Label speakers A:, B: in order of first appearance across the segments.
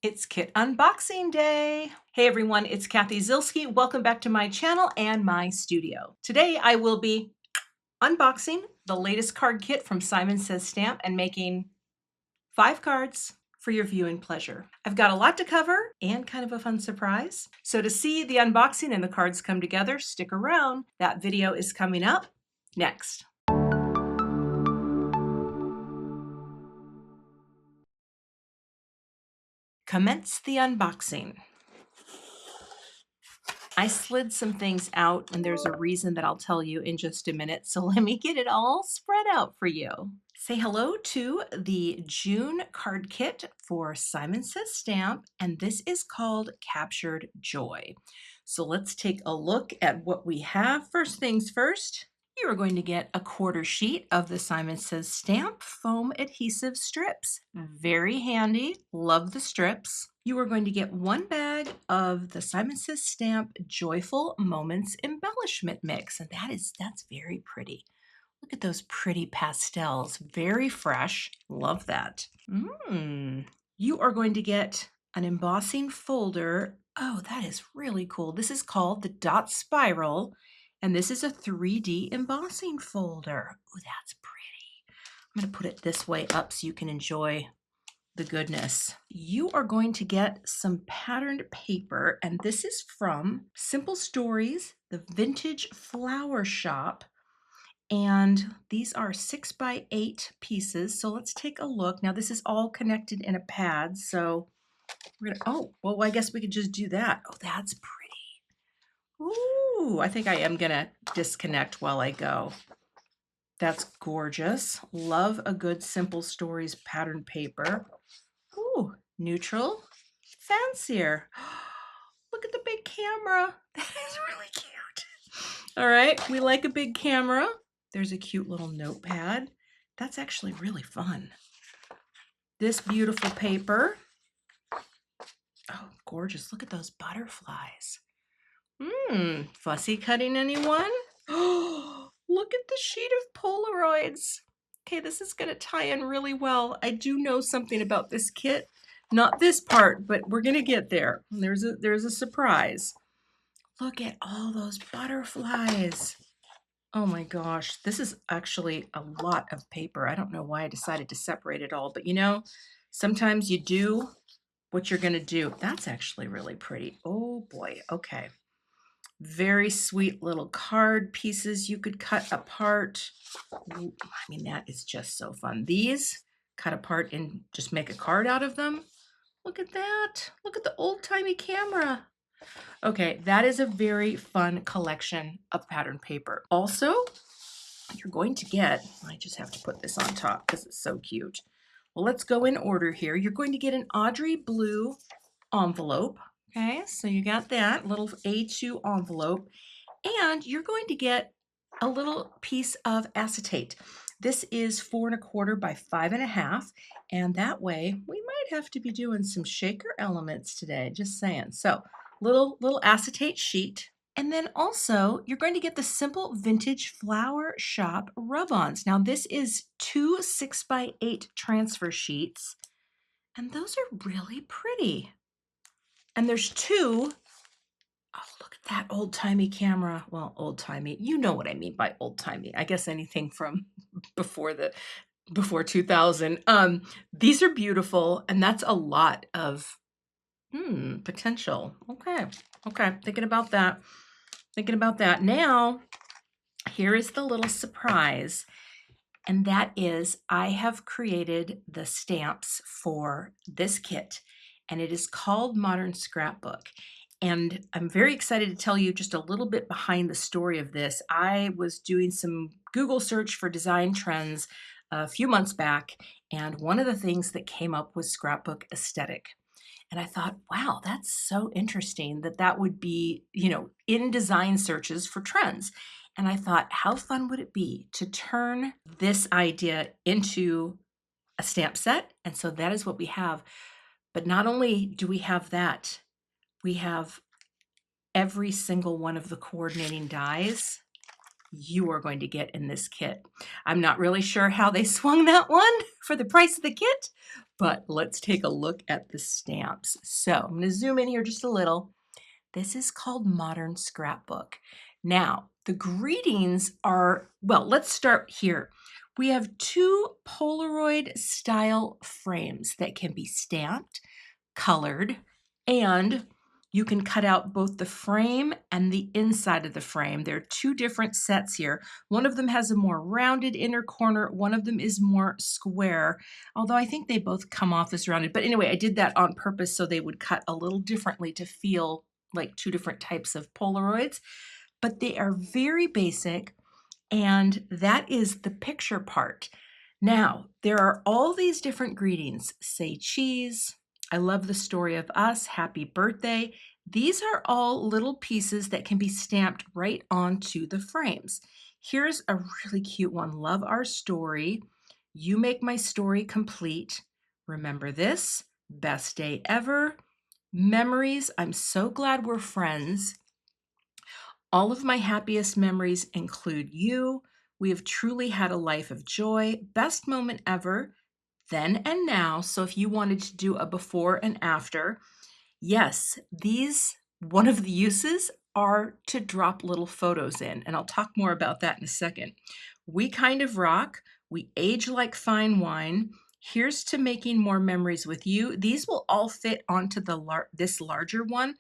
A: It's kit unboxing day. Hey everyone, it's Cathy Zielske. Welcome back to my channel and my studio. Today I will be unboxing the latest card kit from Simon Says Stamp and making 5 cards for your viewing pleasure. I've got a lot to cover and kind of a fun surprise. So to see the unboxing and the cards come together, stick around. That video is coming up next. Commence the unboxing. I slid some things out and there's a reason that I'll tell you in just a minute. So let me get it all spread out for you. Say hello to the June card kit for Simon Says Stamp, and this is called Captured Joy. So let's take a look at what we have. First things first, you are going to get a quarter sheet of the Simon Says Stamp foam adhesive strips. Very handy, love the strips. You are going to get 1 bag of the Simon Says Stamp Joyful Moments embellishment mix, and that's very pretty. Look at those pretty pastels, very fresh, love that. You are going to get an embossing folder. Oh, that is really cool. This is called the Dot Spiral, and this is a 3D embossing folder. Oh, that's pretty. I'm going to put it this way up so you can enjoy the goodness. You are going to get some patterned paper, and this is from Simple Stories, the Vintage Flower Shop. And these are 6x8 pieces. So let's take a look. Now this is all connected in a pad. So we're gonna, oh, well, I guess we could just do that. Oh, that's pretty. Ooh, I think I am gonna disconnect while I go. That's gorgeous. Love a good Simple Stories pattern paper. Ooh, neutral, fancier. Look at the big camera. That is really cute. All right, we like a big camera. There's a cute little notepad. That's actually really fun. This beautiful paper. Oh, gorgeous. Look at those butterflies. Fussy cutting, anyone? Oh, look at the sheet of Polaroids. Okay, this is going to tie in really well. I do know something about this kit. Not this part, but we're going to get there. There's a surprise. Look at all those butterflies. Oh my gosh, this is actually a lot of paper. I don't know why I decided to separate it all, but you know, sometimes you do what you're going to do. That's actually really pretty. Oh boy, okay. Very sweet little card pieces you could cut apart. Ooh, I mean, that is just so fun. These cut apart and just make a card out of them. Look at that. Look at the old-timey camera. Okay, that is a very fun collection of pattern paper. Also, you're going to get, I just have to put this on top because it's so cute. Well, let's go in order here. You're going to get an Audrey blue envelope. Okay, so you got that little A2 envelope, and you're going to get a little piece of acetate. This is 4 1/4 by 5 1/2, and that way we might have to be doing some shaker elements today, just saying. So little acetate sheet. And then also you're going to get the Simple Vintage Flower Shop rub-ons. Now this is 2 6x8 transfer sheets, and those are really pretty. And there's 2. Oh, look at that old-timey camera. Well, old-timey, you know what I mean by old-timey. I guess anything from before 2000. These are beautiful, and that's a lot of potential. Okay, thinking about that. Now, here is the little surprise, and that is I have created the stamps for this kit, and it is called Modern Scrapbook. And I'm very excited to tell you just a little bit behind the story of this. I was doing some Google search for design trends a few months back, and one of the things that came up was scrapbook aesthetic. And I thought, wow, that's so interesting that would be, in design searches for trends. And I thought, how fun would it be to turn this idea into a stamp set? And so that is what we have. But not only do we have that, we have every single one of the coordinating dies you are going to get in this kit. I'm not really sure how they swung that one for the price of the kit, But let's take a look at the stamps. So I'm going to zoom in here just a little. This is called Modern Scrapbook. Now, the greetings are, well, let's start here. We have two Polaroid style frames that can be stamped, colored, and you can cut out both the frame and the inside of the frame. There are two different sets here. One of them has a more rounded inner corner, one of them is more square, although I think they both come off as rounded. But anyway, I did that on purpose so they would cut a little differently to feel like two different types of Polaroids. But they are very basic, and that is the picture part. Now, there are all these different greetings. Say cheese. I love the story of us. Happy birthday. These are all little pieces that can be stamped right onto the frames. Here's a really cute one. Love our story. You make my story complete. Remember this. Best day ever. Memories. I'm so glad we're friends. All of my happiest memories include you. We have truly had a life of joy. Best moment ever, then and now. So if you wanted to do a before and after, yes, one of the uses are to drop little photos in, and I'll talk more about that in a second. We kind of rock. We age like fine wine. Here's to making more memories with you. These will all fit onto this larger one.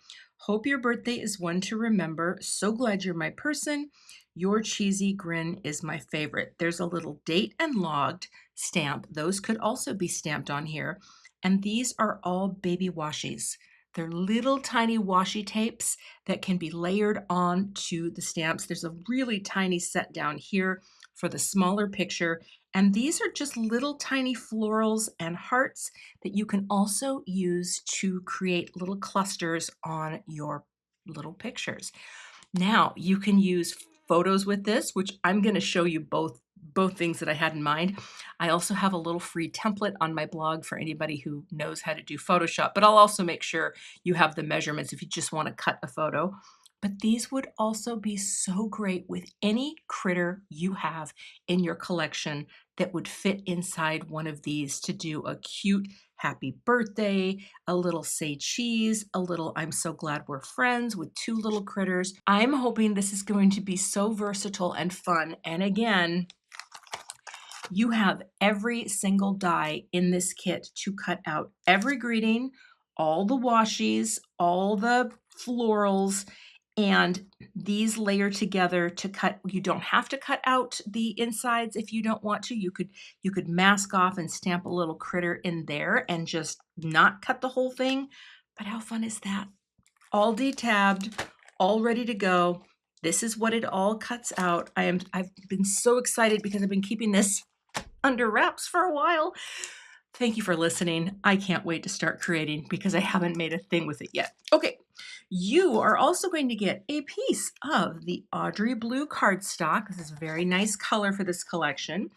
A: Hope your birthday is one to remember. So glad you're my person. Your cheesy grin is my favorite. There's a little date and logged stamp. Those could also be stamped on here. And these are all baby washies. They're little tiny washi tapes that can be layered onto the stamps. There's a really tiny set down here for the smaller picture. And these are just little tiny florals and hearts that you can also use to create little clusters on your little pictures. Now, you can use photos with this, which I'm going to show you both things that I had in mind. I also have a little free template on my blog for anybody who knows how to do Photoshop, but I'll also make sure you have the measurements if you just want to cut a photo. But these would also be so great with any critter you have in your collection that would fit inside one of these to do a cute happy birthday, a little say cheese, a little I'm so glad we're friends with two little critters. I'm hoping this is going to be so versatile and fun. And again, you have every single die in this kit to cut out every greeting, all the washies, all the florals, and these layer together to cut. You don't have to cut out the insides if you don't want to. You could mask off and stamp a little critter in there and just not cut the whole thing. But how fun is that? All detabbed, all ready to go. This is what it all cuts out. I've been so excited because I've been keeping this under wraps for a while. Thank you for listening. I can't wait to start creating because I haven't made a thing with it yet. Okay, you are also going to get a piece of the Audrey Blue cardstock. This is a very nice color for this collection.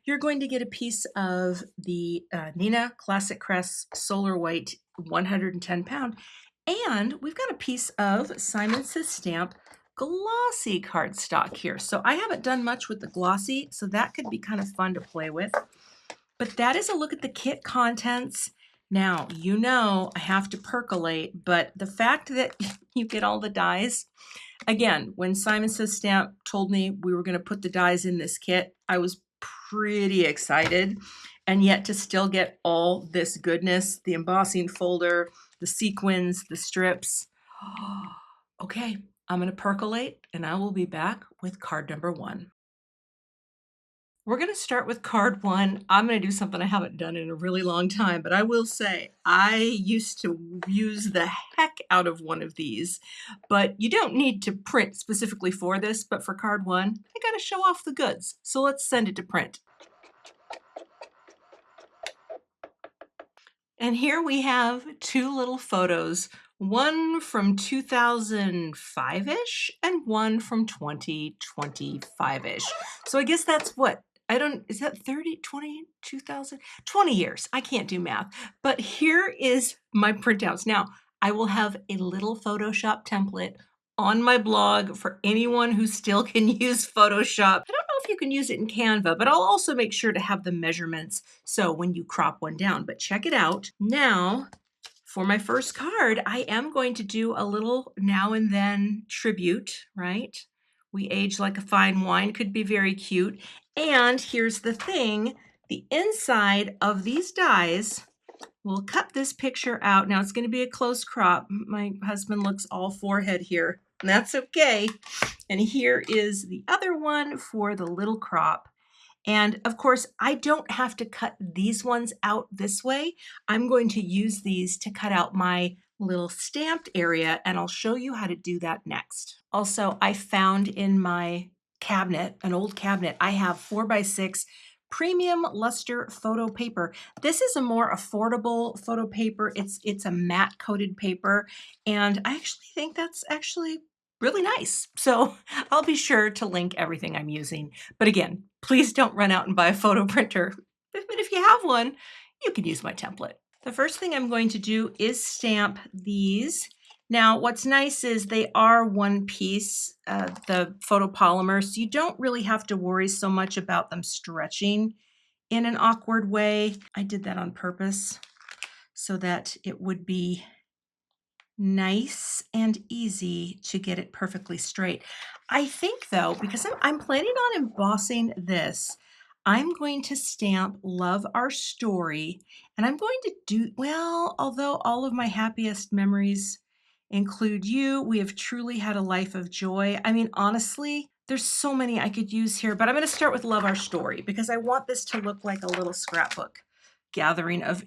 A: You're going to get a piece of the Nina Classic Crest Solar White 110 pound. And we've got a piece of Simon Says Stamp glossy cardstock here. So I haven't done much with the glossy, so that could be kind of fun to play with. But that is a look at the kit contents. Now, you know I have to percolate, but the fact that you get all the dies, again, when Simon Says Stamp told me we were going to put the dies in this kit, I was pretty excited. And yet to still get all this goodness, the embossing folder, the sequins, the strips. Okay, I'm going to percolate and I will be back with card number 1. We're going to start with card 1. I'm going to do something I haven't done in a really long time, but I will say I used to use the heck out of one of these, but you don't need to print specifically for this, but for card 1, I got to show off the goods. So let's send it to print. And here we have two little photos, one from 2005-ish and one from 2025-ish. So I guess that's what? Is that 30, 20, 2000? 20 years. I can't do math. But here is my printouts. Now, I will have a little Photoshop template on my blog for anyone who still can use Photoshop. I don't know if you can use it in Canva, but I'll also make sure to have the measurements so when you crop one down. But check it out. Now, for my first card, I am going to do a little now and then tribute, right? We age like a fine wine, could be very cute. And here's the thing, the inside of these dies, we'll cut this picture out. Now it's going to be a close crop. My husband looks all forehead here, and that's okay. And here is the other one for the little crop. And of course, I don't have to cut these ones out this way. I'm going to use these to cut out my little stamped area, and I'll show you how to do that next. Also, I found in my cabinet, an old cabinet, I have 4x6 premium luster photo paper. This is a more affordable photo paper. It's a matte coated paper, and I actually think that's actually really nice. So I'll be sure to link everything I'm using. But again, please don't run out and buy a photo printer. But if you have one, you can use my template. The first thing I'm going to do is stamp these. Now, what's nice is they are one piece, the photopolymer, so you don't really have to worry so much about them stretching in an awkward way. I did that on purpose so that it would be nice and easy to get it perfectly straight. I think though, because I'm planning on embossing this, I'm going to stamp Love Our Story, and I'm going to do, well, although all of my happiest memories include you, we have truly had a life of joy. I mean, honestly, there's so many I could use here, but I'm going to start with Love Our Story because I want this to look like a little scrapbook gathering of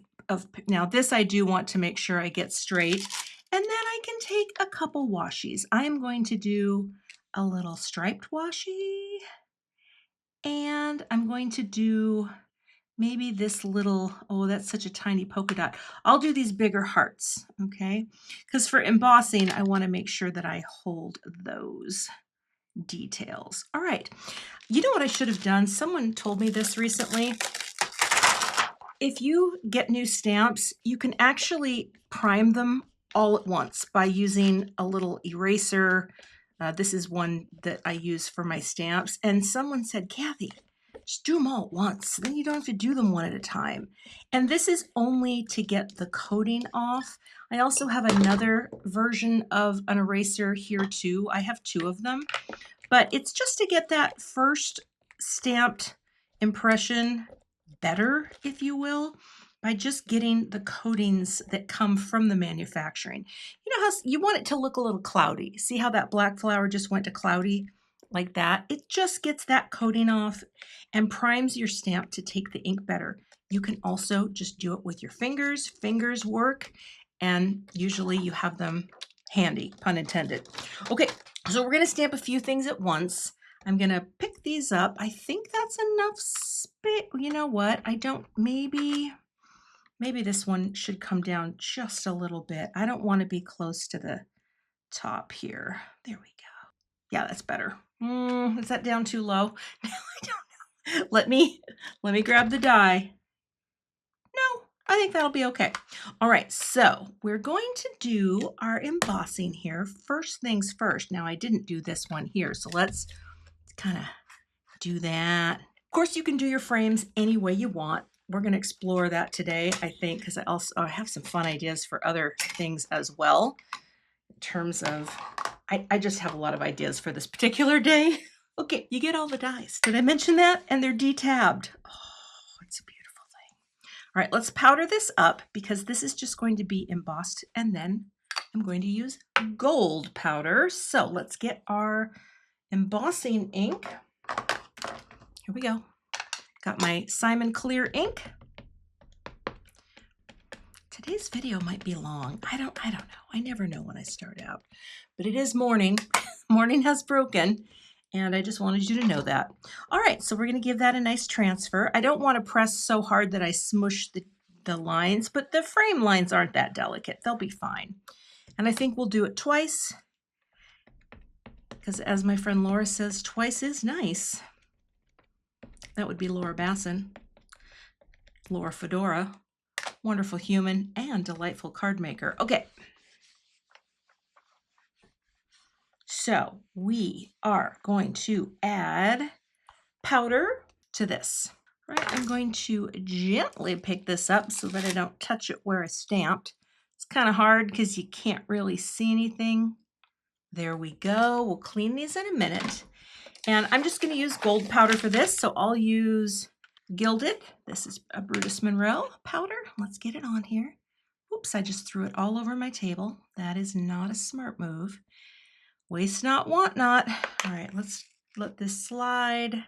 A: now this I do want to make sure I get straight. And then I can take a couple washies. I'm going to do a little striped washi, and I'm going to do maybe this little, oh, that's such a tiny polka dot. I'll do these bigger hearts, okay? Because for embossing, I want to make sure that I hold those details. All right. You know what I should have done? Someone told me this recently. If you get new stamps, you can actually prime them all at once by using a little eraser. This is one that I use for my stamps. And someone said, Kathy, just do them all at once. Then you don't have to do them one at a time. And this is only to get the coating off. I also have another version of an eraser here too. I have two of them, but it's just to get that first stamped impression better, if you will, by just getting the coatings that come from the manufacturing. You know how you want it to look a little cloudy. See how that black flower just went to cloudy like that? It just gets that coating off and primes your stamp to take the ink better. You can also just do it with your fingers. Fingers work, and usually you have them handy, pun intended. Okay, so we're going to stamp a few things at once. I'm going to pick these up. I think that's enough space. You know what? I don't, maybe this one should come down just a little bit. I don't want to be close to the top here. There we go. Yeah, that's better. Is that down too low? I don't know. Let me grab the die. No, I think that'll be okay. All right, so we're going to do our embossing here. First things first. Now I didn't do this one here, so let's kind of do that. Of course, you can do your frames any way you want. We're going to explore that today, I think, because I have some fun ideas for other things as well. In terms of, I just have a lot of ideas for this particular day. Okay, you get all the dies. Did I mention that? And they're detabbed. Oh, it's a beautiful thing. All right, let's powder this up because this is just going to be embossed, and then I'm going to use gold powder. So let's get our embossing ink. Here we go. Got my Simon Clear ink. Today's video might be long. I don't know. I never know when I start out. But it is morning. Morning has broken, and I just wanted you to know that. All right, so we're going to give that a nice transfer. I don't want to press so hard that I smush the lines, but the frame lines aren't that delicate. They'll be fine. And I think we'll do it twice because, as my friend Laura says, twice is nice. That would be Laura Basson, Laura Fedora, wonderful human and delightful card maker. Okay. So we are going to add powder to this. All right, I'm going to gently pick this up so that I don't touch it where I stamped. It's kind of hard because you can't really see anything. There we go. We'll clean these in a minute. And I'm just going to use gold powder for this, so I'll use Gilded. This is a Brutus Monroe powder. Let's get it on here. Oops, I just threw it all over my table. That is not a smart move. Waste not, want not. All right, let's let this slide.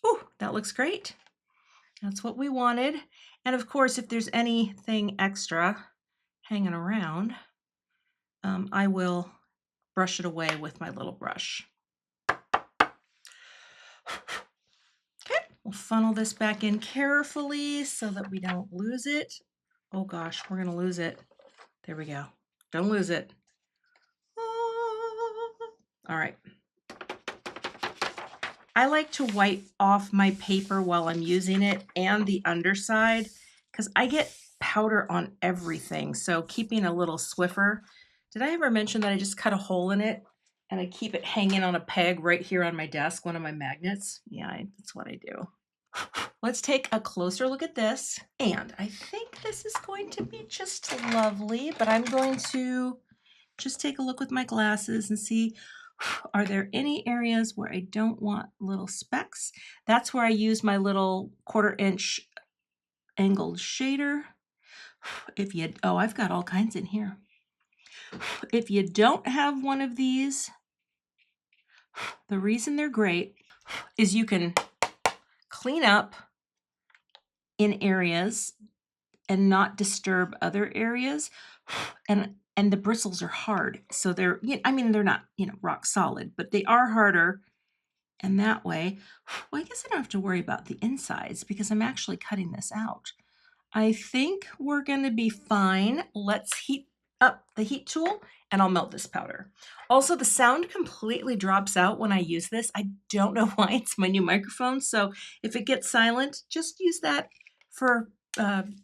A: Ooh, that looks great. That's what we wanted. And of course, if there's anything extra hanging around, I will brush it away with my little brush. Okay, we'll funnel this back in carefully so that we don't lose it. Oh gosh, we're gonna lose it. There we go. Don't lose it. All right. I like to wipe off my paper while I'm using it and the underside because I get powder on everything. So keeping a little Swiffer. Did I ever mention that I just cut a hole in it and I keep it hanging on a peg right here on my desk, one of my magnets? Yeah, that's what I do. Let's take a closer look at this. And I think this is going to be just lovely, but I'm going to just take a look with my glasses and see, are there any areas where I don't want little specks? That's where I use my little 1/4 inch angled shader. If you, oh, I've got all kinds in here. If you don't have one of these, the reason they're great is you can clean up in areas and not disturb other areas. And the bristles are hard. So they're, I mean, they're not, rock solid, but they are harder. And that way, well, I guess I don't have to worry about the insides because I'm actually cutting this out. I think we're going to be fine. Let's heat up the heat tool and I'll melt this powder. Also, the sound completely drops out when I use this. I don't know why. It's my new microphone. So if it gets silent, just use that for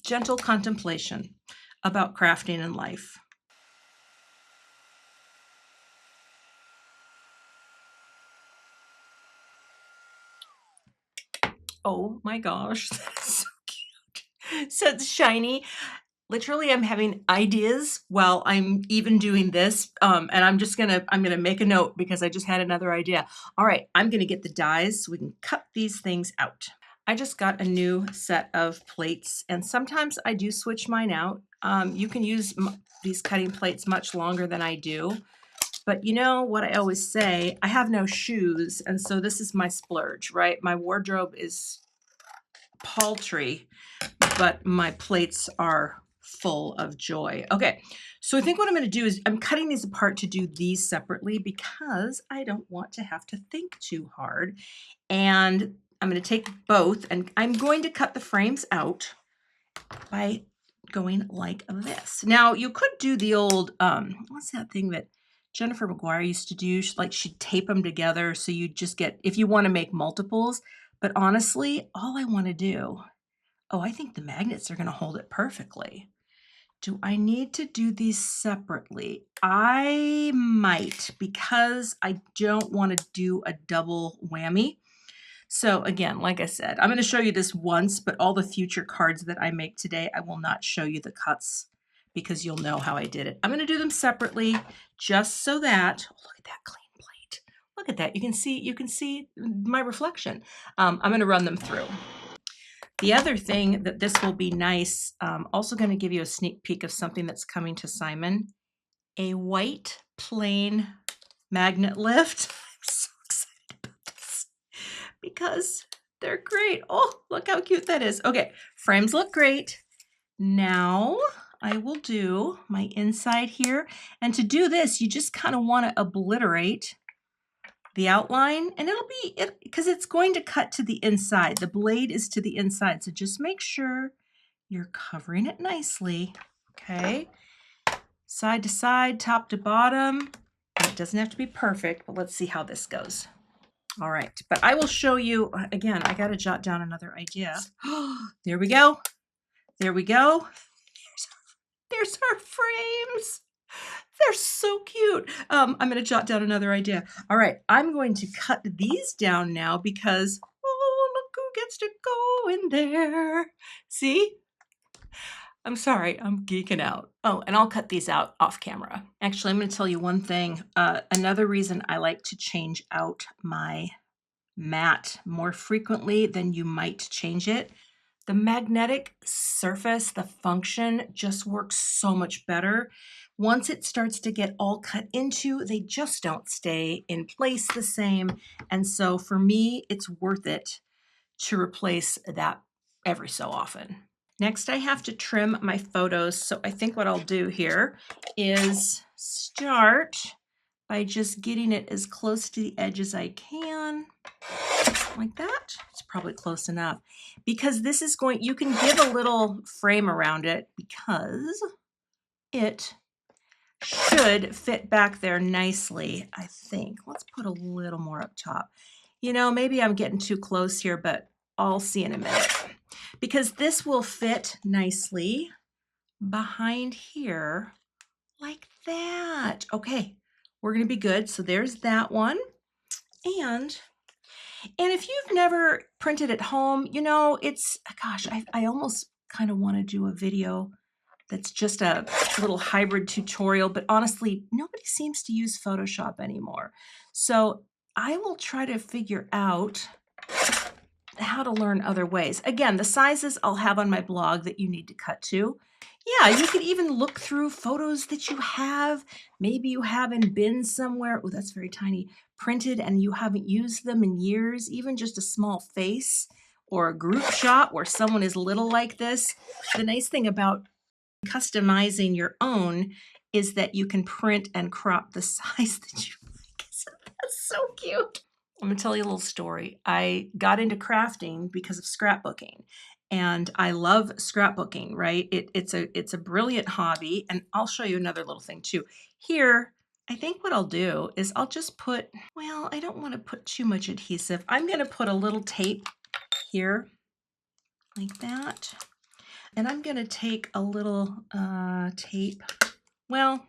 A: gentle contemplation about crafting and life. Oh my gosh, that's so cute. So it's shiny. Literally, I'm having ideas while I'm even doing this. And I'm gonna make a note because I just had another idea. All right, I'm gonna get the dies so we can cut these things out. I just got a new set of plates and sometimes I do switch mine out. You can use these cutting plates much longer than I do. But you know what I always say, I have no shoes, and so this is my splurge, right? My wardrobe is paltry, but my plates are full of joy. Okay, so I think what I'm gonna do is I'm cutting these apart to do these separately because I don't want to have to think too hard. And I'm gonna take both and I'm going to cut the frames out by going like this. Now you could do the old, what's that thing that Jennifer McGuire used to do? She'd tape them together so you just get, if you want to make multiples. But honestly, all I want to do, oh, I think the magnets are going to hold it perfectly. Do I need to do these separately? I might because I don't want to do a double whammy. So again, like I said, I'm going to show you this once, but all the future cards that I make today, I will not show you the cuts because you'll know how I did it. I'm going to do them separately just so that, oh, look at that clean plate. Look at that. You can see my reflection. I'm going to run them through. The other thing that this will be nice, also going to give you a sneak peek of something that's coming to Simon, a white plain magnet lift. I'm so excited about this because they're great. Oh, look how cute that is. Okay, frames look great. Now I will do my inside here. And to do this, you just kind of want to obliterate the outline, and it'll be it because it's going to cut to the inside. The blade is to the inside, so just make sure you're covering it nicely. Okay, side to side, top to bottom. And it doesn't have to be perfect, but let's see how this goes. All right, but I will show you again. I got to jot down another idea. There we go. There we go. There's our frames. They're so cute. I'm going to jot down another idea. All right, I'm going to cut these down now because, oh, look who gets to go in there. See? I'm sorry, I'm geeking out. Oh, and I'll cut these out off camera. Actually, I'm going to tell you one thing. Another reason I like to change out my mat more frequently than you might change it. The magnetic surface, the function just works so much better. Once it starts to get all cut into, they just don't stay in place the same. And so for me, it's worth it to replace that every so often. Next, I have to trim my photos. So I think what I'll do here is start by just getting it as close to the edge as I can. Like that. It's probably close enough because this is going, you can give a little frame around it because it should fit back there nicely, I think. Let's put a little more up top. You know, maybe I'm getting too close here, but I'll see in a minute because this will fit nicely behind here like that. Okay, we're going to be good. So there's that one. And if you've never printed at home, you know, it's, gosh, I almost kind of want to do a video that's just a little hybrid tutorial, but honestly, nobody seems to use Photoshop anymore. So I will try to figure out how to learn other ways. Again, the sizes I'll have on my blog that you need to cut to. Yeah, you can even look through photos that you have. Maybe you have in bins somewhere. Oh, that's very tiny. Printed and you haven't used them in years. Even just a small face or a group shot where someone is little like this. The nice thing about customizing your own is that you can print and crop the size that you like. That's so cute. I'm gonna tell you a little story. I got into crafting because of scrapbooking, and I love scrapbooking, right? It's a brilliant hobby, and I'll show you another little thing too. Here, I think what I'll do is I'll just put, well, I don't want to put too much adhesive. I'm gonna put a little tape here like that, and I'm gonna take a little tape. Well,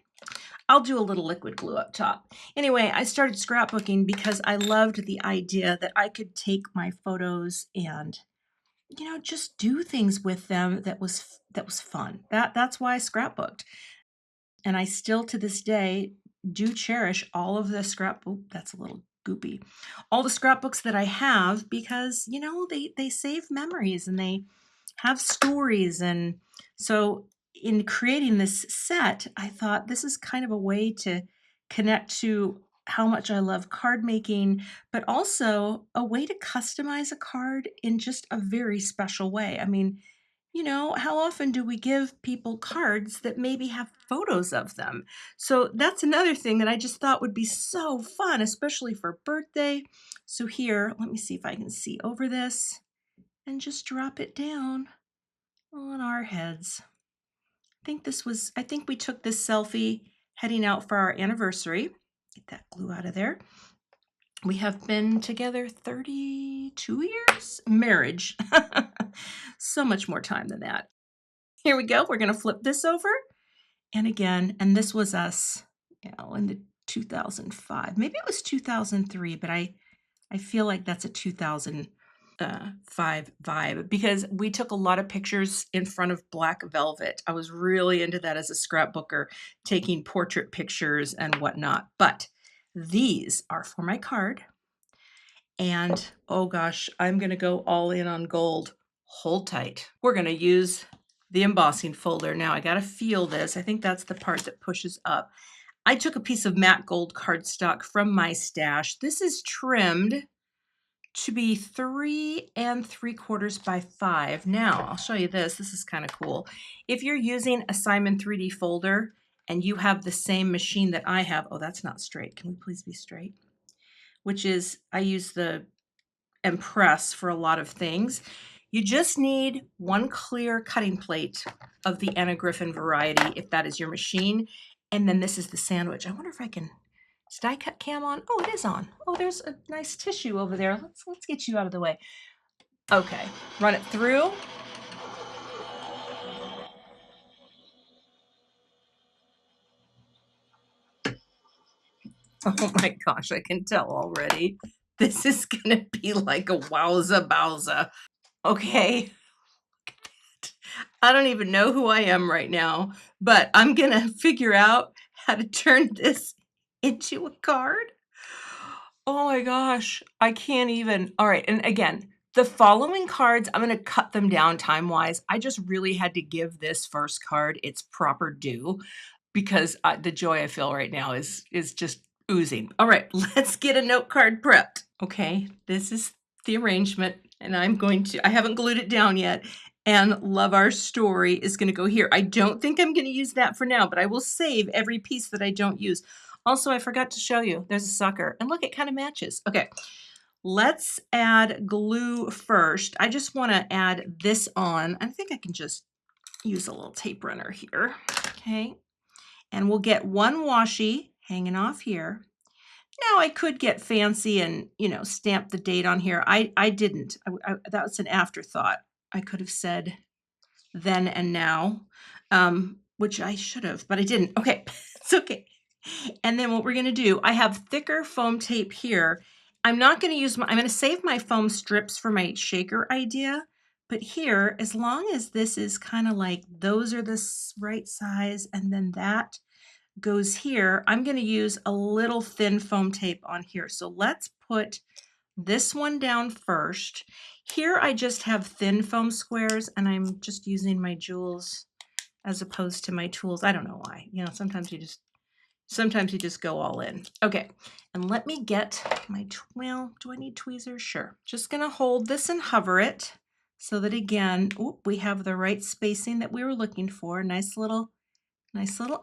A: I'll do a little liquid glue up top. Anyway, I started scrapbooking because I loved the idea that I could take my photos and, you know, just do things with them that was fun. That's why I scrapbooked. And I still to this day do cherish all of the scrapbook. That's a little goopy. All the scrapbooks that I have because, you know, they save memories and they have stories. And so in creating this set, I thought this is kind of a way to connect to how much I love card making, but also a way to customize a card in just a very special way. I mean, you know, how often do we give people cards that maybe have photos of them? So that's another thing that I just thought would be so fun, especially for birthday. So here, let me see if I can see over this and just drop it down on our heads. I think we took this selfie heading out for our anniversary. Get that glue out of there. We have been together 32 years. Marriage. So much more time than that. Here we go. We're going to flip this over. And again, and this was us, you know, in the 2005. Maybe it was 2003, but I feel like that's a 2005 vibe because we took a lot of pictures in front of black velvet. I was really into that as a scrapbooker, taking portrait pictures and whatnot. But these are for my card. And oh gosh, I'm going to go all in on gold. Hold tight. We're going to use the embossing folder. Now I got to feel this. I think that's the part that pushes up. I took a piece of matte gold cardstock from my stash. This is trimmed to be 3 3/4 by 5. Now I'll show you this. This is kind of cool. If you're using a Simon 3D folder and you have the same machine that I have, oh, that's not straight. Can we please be straight? Which is, I use the Impress for a lot of things. You just need one clear cutting plate of the Anna Griffin variety, if that is your machine. And then this is the sandwich. I wonder if I can, is die cut cam on? Oh, it is on. Oh, there's a nice tissue over there. Let's get you out of the way. Okay, run it through. Oh my gosh, I can tell already. This is gonna be like a wowza bowza. Okay. I don't even know who I am right now, but I'm gonna figure out how to turn this into a card. Oh my gosh, I can't even. All right, and again, the following cards, I'm gonna cut them down time-wise. I just really had to give this first card its proper due because the joy I feel right now is just oozing. All right, let's get a note card prepped. Okay, this is the arrangement, and I haven't glued it down yet. And Love Our Story is going to go here. I don't think I'm going to use that for now, but I will save every piece that I don't use. Also, I forgot to show you. There's a sucker. And look, it kind of matches. Okay, let's add glue first. I just want to add this on. I think I can just use a little tape runner here. Okay, and we'll get one washi hanging off here. Now I could get fancy and, stamp the date on here. I didn't. That was an afterthought. I could have said then and now, which I should have, but I didn't. Okay, it's okay. And then what we're going to do, I have thicker foam tape here. I'm not going to use I'm going to save my foam strips for my shaker idea. But here, as long as this is kind of like those are the right size and then that goes here, I'm going to use a little thin foam tape on here. So let's put this one down first. Here I just have thin foam squares and I'm just using my jewels as opposed to my tools. I don't know why. Sometimes you just go all in. Okay, and let me get my, well, do I need tweezers? Sure. Just gonna hold this and hover it so that again, we have the right spacing that we were looking for. Nice little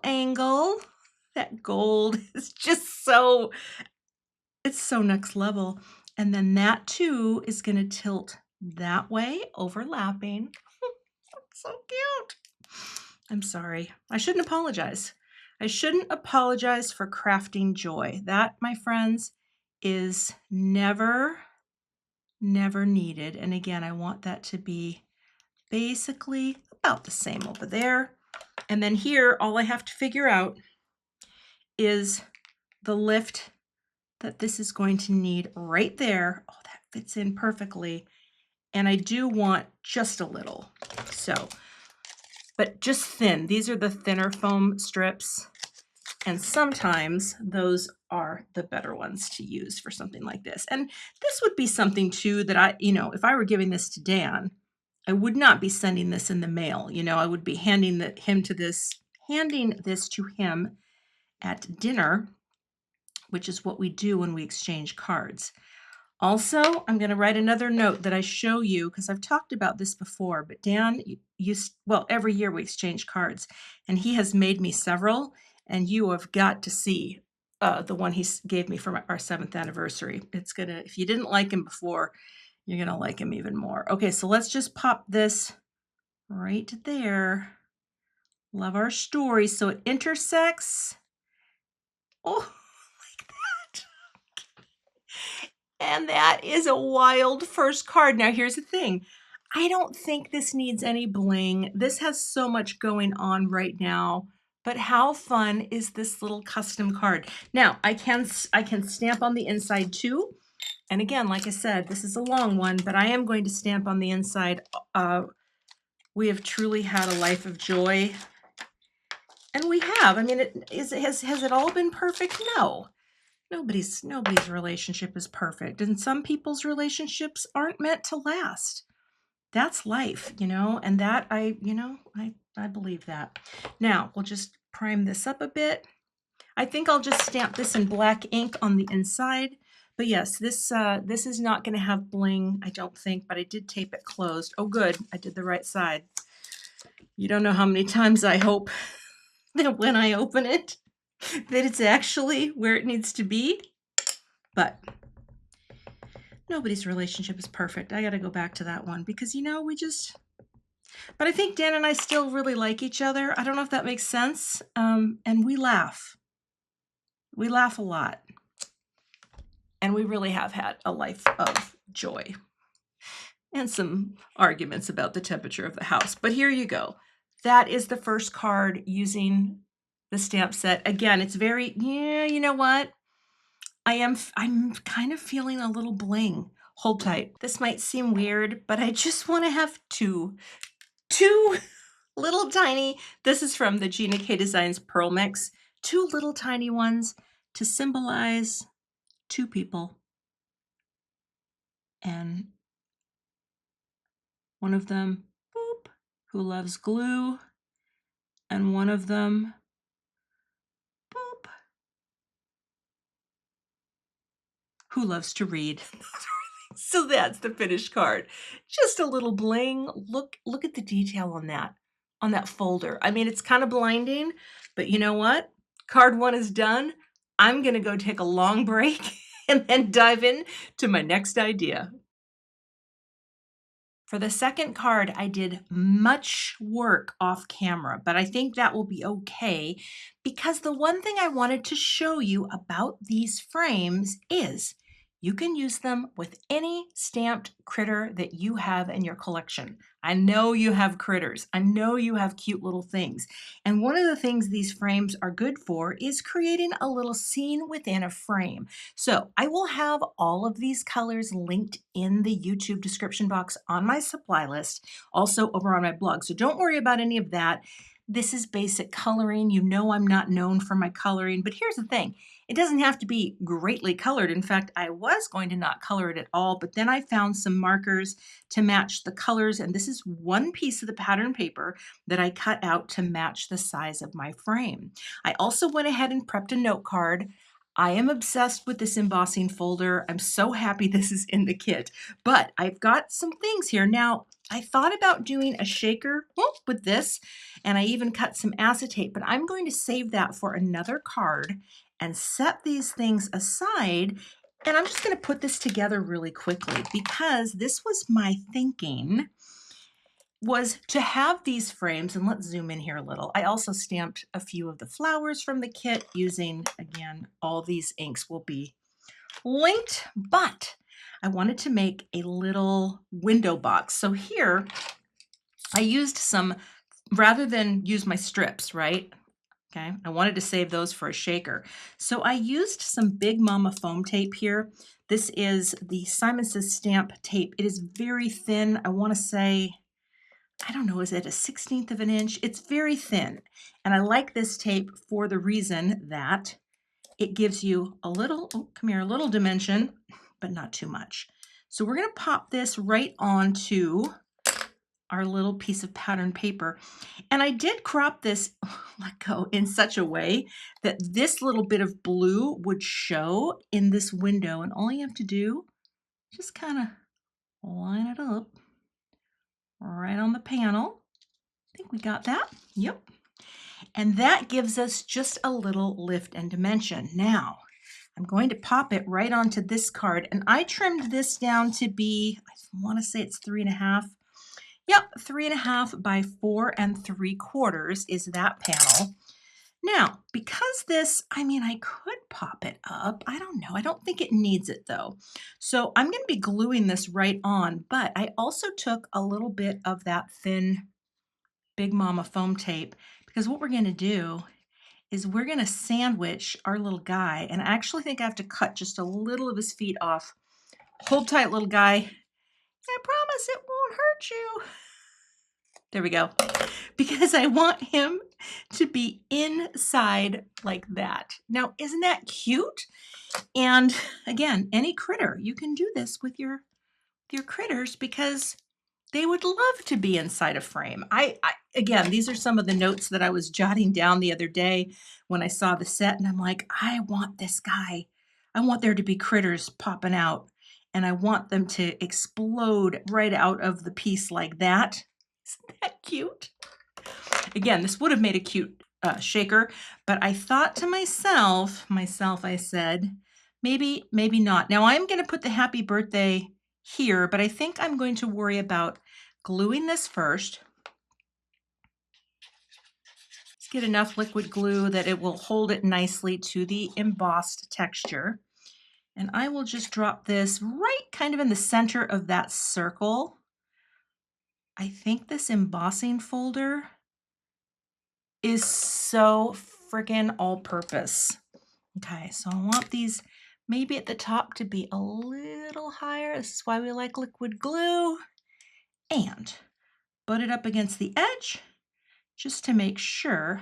A: angle. That gold is just it's so next level. And then that too is gonna tilt that way, overlapping. So cute. I'm sorry. I shouldn't apologize. I shouldn't apologize for crafting joy. That, my friends, is never needed. And again, I want that to be basically about the same over there. And then here, all I have to figure out is the lift that this is going to need right there. Oh, that fits in perfectly. And I do want just a little. So, but just thin. These are the thinner foam strips. And sometimes those are the better ones to use for something like this. And this would be something too that if I were giving this to Dan, I would not be sending this in the mail. I would be handing this to him at dinner, which is what we do when we exchange cards. Also, I'm going to write another note that I show you because I've talked about this before, but Dan every year we exchange cards and he has made me several and you have got to see the one he gave me for our 7th anniversary. If you didn't like him before, you're going to like him even more. Okay, so let's just pop this right there. Love Our Story. So it intersects. Oh, like that. And that is a wild first card. Now, here's the thing. I don't think this needs any bling. This has so much going on right now. But how fun is this little custom card? Now, I can stamp on the inside too. And again, like I said, this is a long one, but I am going to stamp on the inside. We have truly had a life of joy. And we have. I mean, has it all been perfect? No. Nobody's relationship is perfect. And some people's relationships aren't meant to last. That's life, and that I believe that. Now, we'll just prime this up a bit. I think I'll just stamp this in black ink on the inside. But yes, this is not going to have bling, I don't think, but I did tape it closed. Oh, good. I did the right side. You don't know how many times I hope that when I open it, that it's actually where it needs to be. But nobody's relationship is perfect. I got to go back to that one because, but I think Dan and I still really like each other. I don't know if that makes sense. And we laugh. We laugh a lot. And we really have had a life of joy and some arguments about the temperature of the house. But here you go. That is the first card using the stamp set. Again, it's very, you know what? I'm kind of feeling a little bling. Hold tight. This might seem weird, but I just want to have two little tiny, this is from the Gina K Designs Pearl Mix, two little tiny ones to symbolize two people. And one of them, boop, who loves glue, and one of them, boop, who loves to read. So that's the finished card. Just a little bling. Look at the detail on that folder. I mean, it's kind of blinding, but you know what? Card one is done. I'm gonna go take a long break and then dive in to my next idea. For the second card, I did much work off camera, but I think that will be okay because the one thing I wanted to show you about these frames is you can use them with any stamped critter that you have in your collection. I know you have critters. I know you have cute little things. And one of the things these frames are good for is creating a little scene within a frame. So I will have all of these colors linked in the YouTube description box on my supply list, also over on my blog. So don't worry about any of that. This is basic coloring. You know I'm not known for my coloring, but here's the thing. It doesn't have to be greatly colored. In fact, I was going to not color it at all, but then I found some markers to match the colors, and this is one piece of the pattern paper that I cut out to match the size of my frame. I also went ahead and prepped a note card. I am obsessed with this embossing folder. I'm so happy this is in the kit, but I've got some things here. Now, I thought about doing a shaker with this, and I even cut some acetate, but I'm going to save that for another card and set these things aside. And I'm just going to put this together really quickly because this was my thinking was to have these frames, and let's zoom in here a little. I also stamped a few of the flowers from the kit using, again, all these inks will be linked, but I wanted to make a little window box. So here I used some, rather than use my strips, right? Okay, I wanted to save those for a shaker. So I used some Big Mama foam tape here. This is the Simon Says stamp tape. It is very thin. I want to say, I don't know, is it a 16th of an inch? It's very thin. And I like this tape for the reason that it gives you a little, oh, come here, a little dimension, but not too much. So we're going to pop this right onto our little piece of pattern paper. And I did crop this, let go, in such a way that this little bit of blue would show in this window. And all you have to do, just kind of line it up right on the panel. I think we got that. Yep. And that gives us just a little lift and dimension. Now, I'm going to pop it right onto this card, and I trimmed this down to be, I want to say it's 3.5. Yep, 3.5 by 4 3/4 is that panel. Now, because this, I mean, I could pop it up. I don't know. I don't think it needs it though. So I'm going to be gluing this right on, but I also took a little bit of that thin Big Mama foam tape because what we're going to do is we're going to sandwich our little guy. And I actually think I have to cut just a little of his feet off. Hold tight, little guy. I promise it won't hurt you. There we go. Because I want him to be inside like that. Now, isn't that cute? And again, any critter, you can do this with your critters because they would love to be inside a frame. Again, these are some of the notes that I was jotting down the other day when I saw the set, and I'm like, I want this guy. I want there to be critters popping out, and I want them to explode right out of the piece like that. Isn't that cute? Again, this would have made a cute shaker, but I thought to myself, I said, maybe not. Now I'm going to put the happy birthday here, but I think I'm going to worry about gluing this first. Let's get enough liquid glue that it will hold it nicely to the embossed texture. And I will just drop this right kind of in the center of that circle. I think this embossing folder is so freaking all-purpose. Okay, so I want these Maybe at the top to be a little higher. This is why we like liquid glue. And butt it up against the edge just to make sure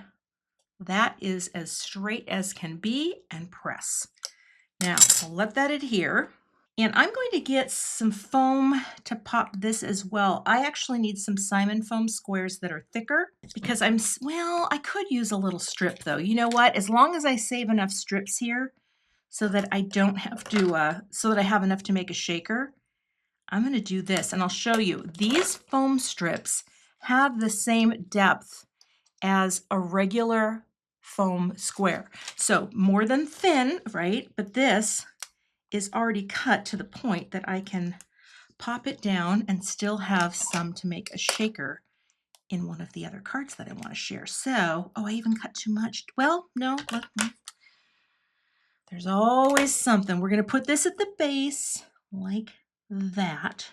A: that is as straight as can be, and press. Now, I'll let that adhere. And I'm going to get some foam to pop this as well. I actually need some Simon foam squares that are thicker because well, I could use a little strip though. You know what? As long as I save enough strips here so that I don't have to, so that I have enough to make a shaker, I'm going to do this and I'll show you. These foam strips have the same depth as a regular foam square. So more than thin, right? But this is already cut to the point that I can pop it down and still have some to make a shaker in one of the other cards that I want to share. So, oh, I even cut too much. Well, no, there's always something. We're going to put this at the base like that.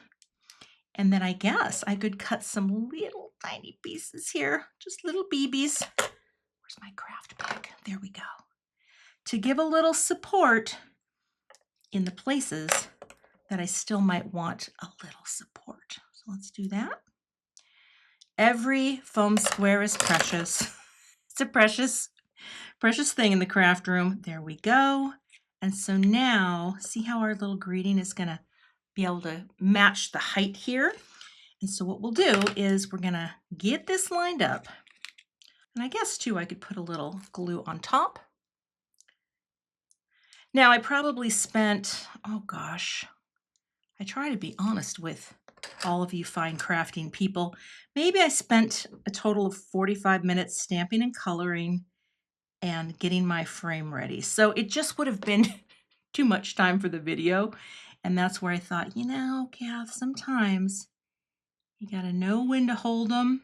A: And then I guess I could cut some little tiny pieces here, just little BBs. Where's my craft bag? There we go. To give a little support in the places that I still might want a little support. So let's do that. Every foam square is precious. It's a precious thing in the craft room. There we go. And so now, see how our little greeting is going to be able to match the height here? And so what we'll do is we're going to get this lined up. And I guess too, I could put a little glue on top. Now I probably spent, oh gosh, I try to be honest with all of you fine crafting people. Maybe I spent a total of 45 minutes stamping and coloring and getting my frame ready. So it just would have been too much time for the video. And that's where I thought, you know, Kath, sometimes you got to know when to hold them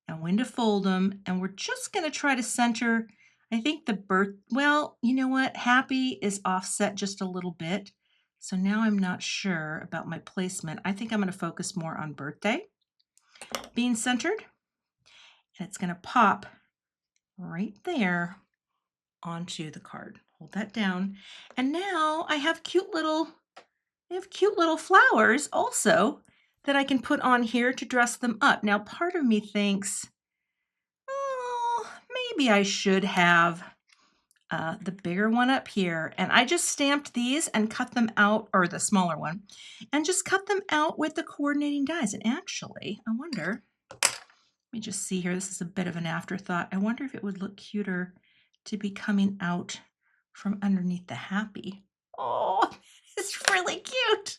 A: and when to fold them. And we're just going to try to center, I think well, you know what? Happy is offset just a little bit. So now I'm not sure about my placement. I think I'm going to focus more on birthday being centered. And it's going to pop right there onto the card. Hold that down. And now I have cute little flowers also that I can put on here to dress them up. Now, part of me thinks, oh, maybe I should have the bigger one up here. And I just stamped these and cut them out, or the smaller one, and just cut them out with the coordinating dies. And actually, I wonder, let me just see here. This is a bit of an afterthought. I wonder if it would look cuter to be coming out from underneath the happy. Oh, it's really cute.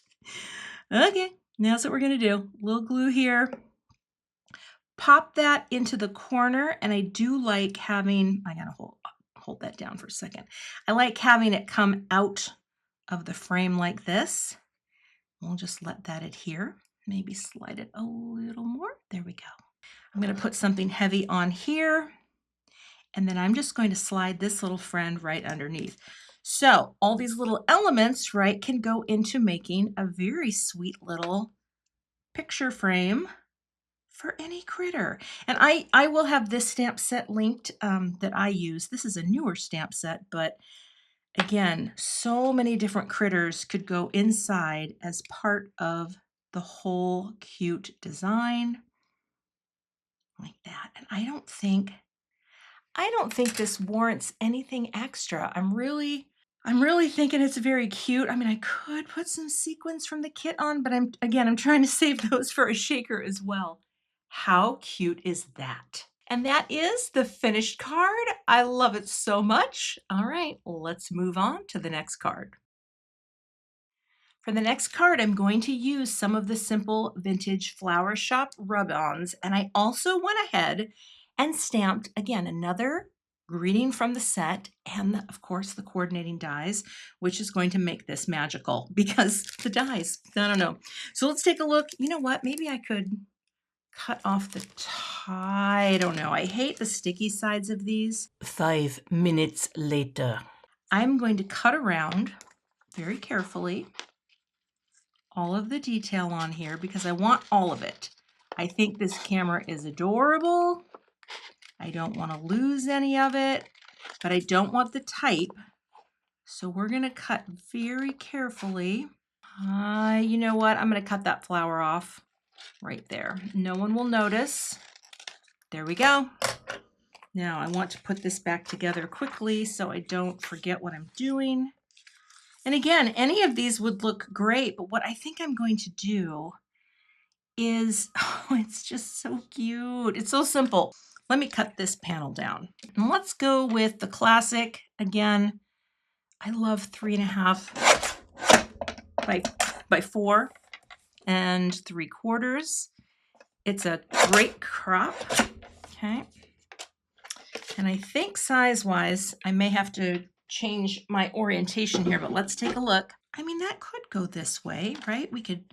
A: Okay, now that's what we're going to do. A little glue here. Pop that into the corner, and I do like having, I got to hold that down for a second. I like having it come out of the frame like this. We'll just let that adhere. Maybe slide it a little more. There we go. I'm going to put something heavy on here, and then I'm just going to slide this little friend right underneath. So all these little elements, right, can go into making a very sweet little picture frame for any critter. And I will have this stamp set linked that I use. This is a newer stamp set, but again, so many different critters could go inside as part of the whole cute design like that. And I don't think this warrants anything extra. I'm really thinking it's very cute. I mean, I could put some sequins from the kit on, but I'm trying to save those for a shaker as well. How cute is that? And that is the finished card. I love it so much. All right, let's move on to the next card. For the next card, I'm going to use some of the simple vintage flower shop rub-ons, and I also went ahead and stamped, again, another greeting from the set and, of course, the coordinating dies, which is going to make this magical because the dies, I don't know. So let's take a look. You know what? Maybe I could cut off the tie. I don't know. I hate the sticky sides of these. 5 minutes later. I'm going to cut around very carefully all of the detail on here because I want all of it. I think this camera is adorable. I don't want to lose any of it, but I don't want the type So we're going to cut very carefully. You know what? I'm going to cut that flower off right there. No one will notice. There we go. Now I want to put this back together quickly so I don't forget what I'm doing. And again, any of these would look great, but what I think I'm going to do is, oh, it's just so cute. It's so simple. Let me cut this panel down. And let's go with the classic. Again, I love 3.5 by 4 3/4. It's a great crop. Okay. And I think size-wise, I may have to change my orientation here, but let's take a look. I mean, that could go this way, right? We could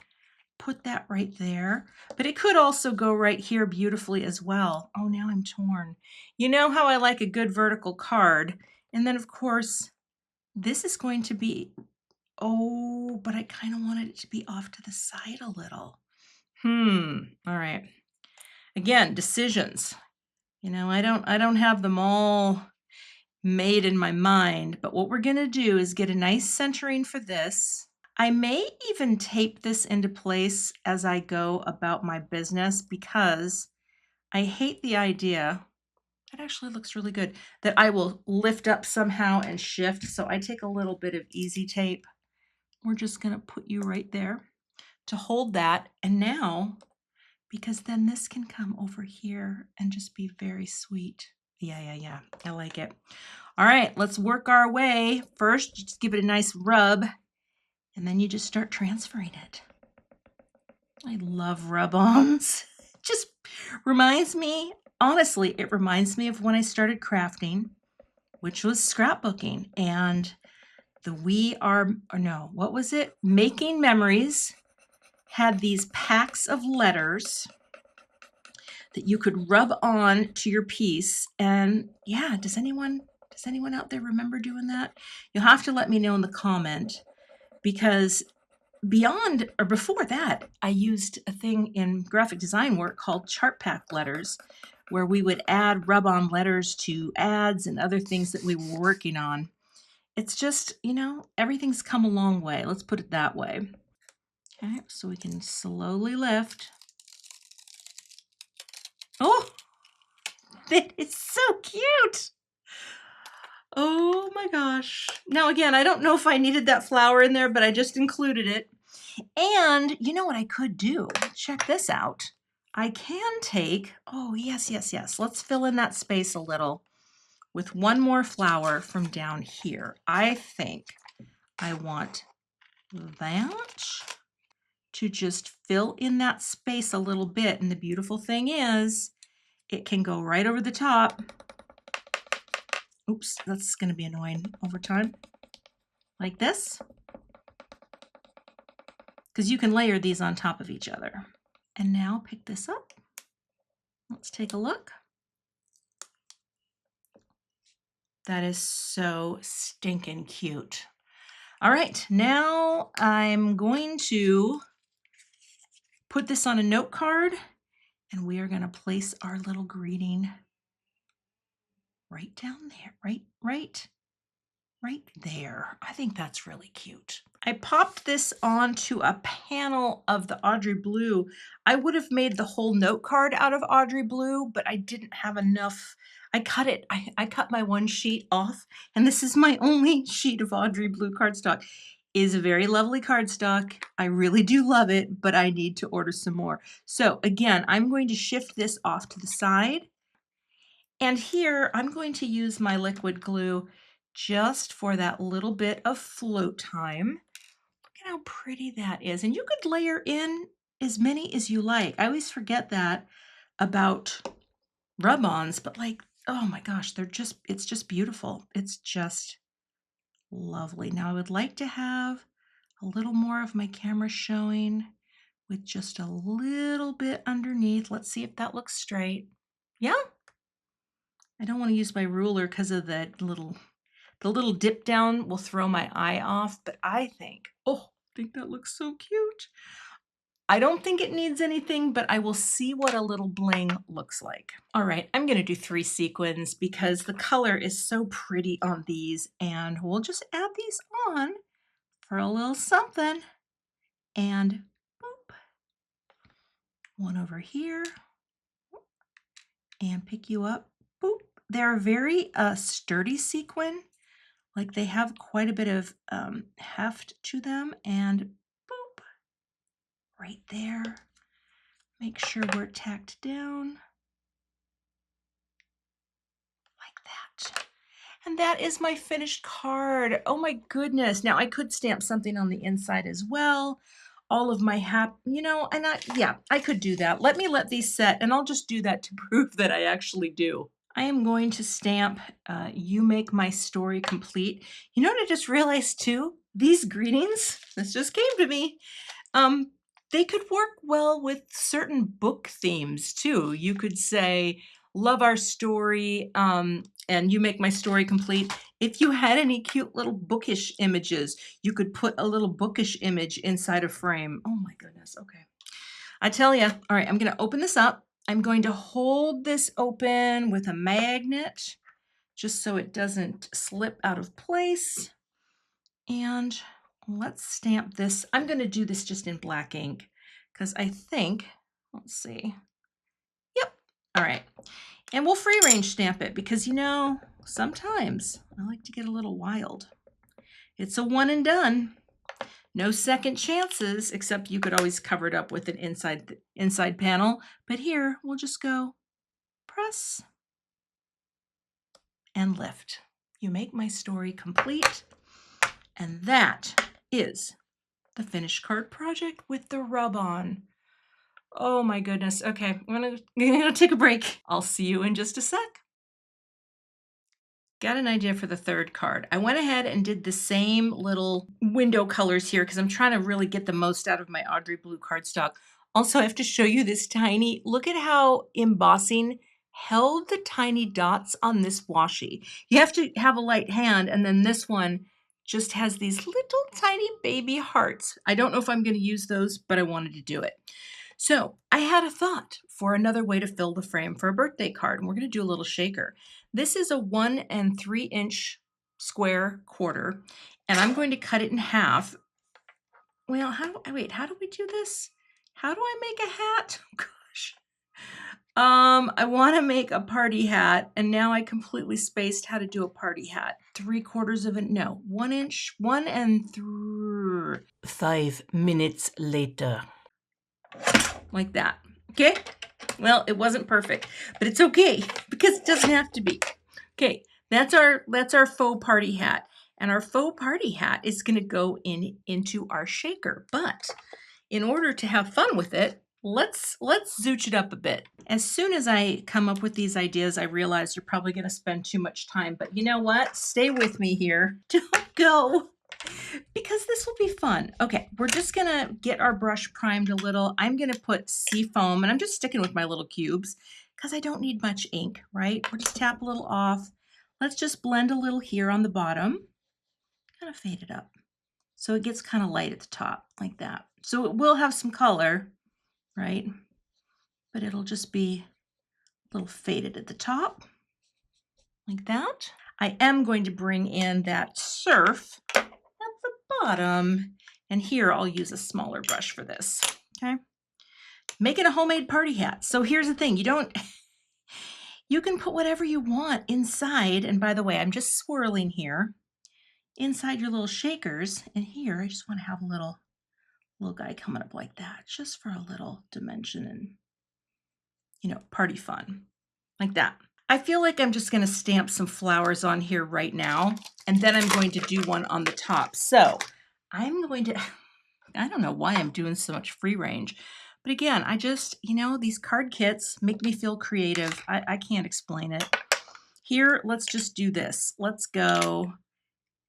A: put that right there, but it could also go right here beautifully as well. Oh, now I'm torn. You know how I like a good vertical card. And then of course, this is going to be, oh, but I kind of wanted it to be off to the side a little. All right. Again, decisions. You know, I don't have them all made in my mind, but what we're going to do is get a nice centering for this. I may even tape this into place as I go about my business because I hate the idea, that actually looks really good, that I will lift up somehow and shift. So I take a little bit of easy tape. We're just going to put you right there to hold that. And now, because then this can come over here and just be very sweet. Yeah. I like it. All right, let's work our way. First, just give it a nice rub, and then you just start transferring it. I love rub-ons. Just reminds me, honestly, it reminds me of when I started crafting, which was scrapbooking. And the Making Memories had these packs of letters that you could rub on to your piece. And yeah, does anyone out there remember doing that? You'll have to let me know in the comment, because before that, I used a thing in graphic design work called chart pack letters, where we would add rub-on letters to ads and other things that we were working on. It's just, you know, everything's come a long way. Let's put it that way. Okay, so we can slowly lift. Oh, that is so cute. Oh my gosh. Now again, I don't know if I needed that flower in there, but I just included it. And you know what I could do? Check this out. I can take, oh yes. Let's fill in that space a little with one more flower from down here. I think I want that to just fill in that space a little bit. And the beautiful thing is, it can go right over the top. Oops, that's going to be annoying over time. Like this. Because you can layer these on top of each other. And now pick this up. Let's take a look. That is so stinking cute. All right, now I'm going to put this on a note card, and we are going to place our little greeting right down there, right there. I think that's really cute. I popped this onto a panel of the Audrey Blue. I would have made the whole note card out of Audrey Blue, but I didn't have enough. I cut it. I cut my one sheet off, and this is my only sheet of Audrey Blue cardstock. It is a very lovely cardstock. I really do love it, but I need to order some more. So again, I'm going to shift this off to the side. And here I'm going to use my liquid glue just for that little bit of float time. Look at how pretty that is. And you could layer in as many as you like. I always forget that about rub-ons, but like, oh my gosh, it's just beautiful. It's just lovely. Now I would like to have a little more of my camera showing with just a little bit underneath. Let's see if that looks straight. Yeah? I don't want to use my ruler because of the little dip down will throw my eye off, but I think that looks so cute. I don't think it needs anything, but I will see what a little bling looks like. All right, I'm gonna do 3 sequins because the color is so pretty on these, and we'll just add these on for a little something. And boop, one over here, and pick you up. Boop. They're very sturdy sequin, like they have quite a bit of heft to them, and boop, right there. Make sure we're tacked down like that. And that is my finished card. Oh my goodness. Now I could stamp something on the inside as well. All of my and I could do that. Let these set and I'll just do that to prove that I actually do. I am going to stamp You Make My Story Complete. You know what I just realized too? These greetings, this just came to me. They could work well with certain book themes too. You could say, love our story, and you make my story complete. If you had any cute little bookish images, you could put a little bookish image inside a frame. Oh my goodness, okay. I tell you, all right, I'm gonna open this up. I'm going to hold this open with a magnet just so it doesn't slip out of place. And let's stamp this. I'm going to do this just in black ink because I think, let's see. Yep. All right. And we'll free range stamp it because, sometimes I like to get a little wild. It's a one and done. No second chances, except you could always cover it up with an inside panel. But here, we'll just go press and lift. You make my story complete. And that is the finished card project with the rub on. Oh my goodness. Okay, I'm gonna take a break. I'll see you in just a sec. Got an idea for the third card. I went ahead and did the same little window colors here because I'm trying to really get the most out of my Audrey Blue cardstock. Also, I have to show you this tiny, look at how embossing held the tiny dots on this washi. You have to have a light hand, and then this one just has these little tiny baby hearts. I don't know if I'm going to use those, but I wanted to do it. So I had a thought for another way to fill the frame for a birthday card, and we're going to do a little shaker. This is a 1 3-inch square quarter, and I'm going to cut it in half. Well, how do we do this? How do I make a hat? Oh, gosh. I want to make a party hat, and now I completely spaced how to do a party hat. 3/4 of it, no, 1 inch, 1 3. 5 minutes later. Like that. Okay? Well, it wasn't perfect, but it's okay because it doesn't have to be. Okay, that's our faux party hat. And our faux party hat is going to go into our shaker. But in order to have fun with it, let's zooch it up a bit. As soon as I come up with these ideas, I realize you're probably going to spend too much time, but you know what? Stay with me here. Don't go. Because this will be fun. Okay, we're just gonna get our brush primed a little. I'm gonna put sea foam, and I'm just sticking with my little cubes because I don't need much ink, right? We'll just tap a little off. Let's just blend a little here on the bottom. Kind of fade it up so it gets kind of light at the top like that. So it will have some color, right? But it'll just be a little faded at the top like that. I am going to bring in that surf at the bottom. And here I'll use a smaller brush for this, okay? Making a homemade party hat. So here's the thing, you can put whatever you want inside. And by the way, I'm just swirling here inside your little shakers. And here, I just want to have a little guy coming up like that, just for a little dimension and, party fun like that. I feel like I'm just going to stamp some flowers on here right now, and then I'm going to do one on the top. So I'm going to, I don't know why I'm doing so much free range, but again, I just, these card kits make me feel creative. I can't explain it. Here, let's just do this. Let's go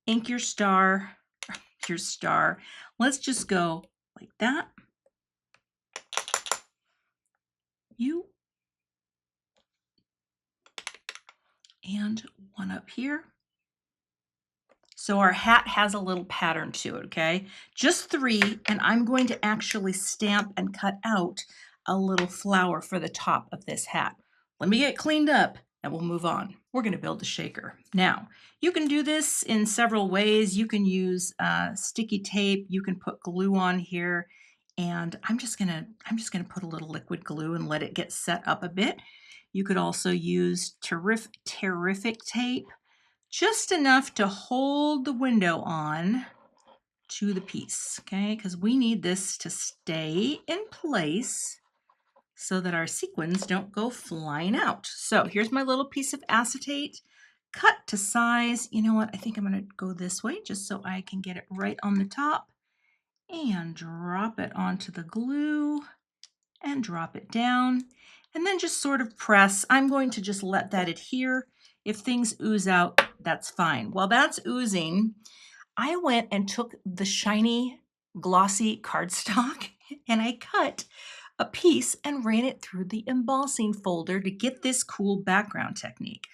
A: ink your star, your star. Let's just go like that. You. And one up here. So our hat has a little pattern to it, okay? Just 3, and I'm going to actually stamp and cut out a little flower for the top of this hat. Let me get cleaned up and we'll move on. We're gonna build a shaker. Now, you can do this in several ways. You can use sticky tape, you can put glue on here, and I'm just gonna put a little liquid glue and let it get set up a bit. You could also use terrific tape, just enough to hold the window on to the piece, okay? Because we need this to stay in place so that our sequins don't go flying out. So here's my little piece of acetate, cut to size. You know what? I think I'm going to go this way just so I can get it right on the top and drop it onto the glue and drop it down. And then just sort of press. I'm going to just let that adhere. If things ooze out, that's fine. While that's oozing, I went and took the shiny, glossy cardstock and I cut a piece and ran it through the embossing folder to get this cool background technique.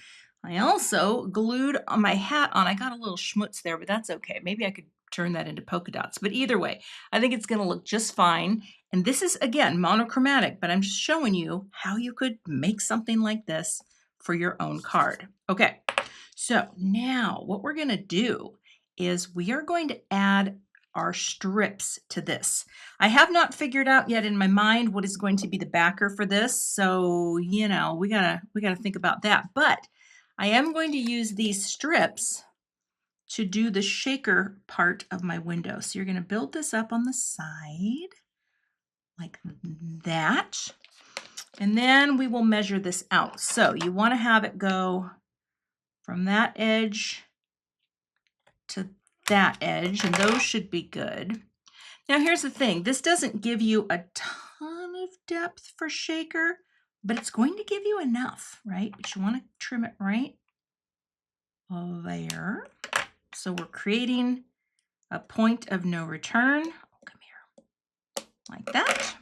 A: I also glued on my hat on. I got a little schmutz there, but that's okay. Maybe I could turn that into polka dots. But either way, I think it's going to look just fine. And this is, again, monochromatic, but I'm just showing you how you could make something like this for your own card. Okay, so now what we're going to do is we are going to add our strips to this. I have not figured out yet in my mind what is going to be the backer for this, so you know, we gotta think about that. But I am going to use these strips to do the shaker part of my window. So you're going to build this up on the side like that, and then we will measure this out. So you want to have it go from that edge to that edge, and those should be good. Now here's the thing, this doesn't give you a ton of depth for shaker, but it's going to give you enough, right? But you want to trim it right there. So we're creating a point of no return. Oh, come here, like that.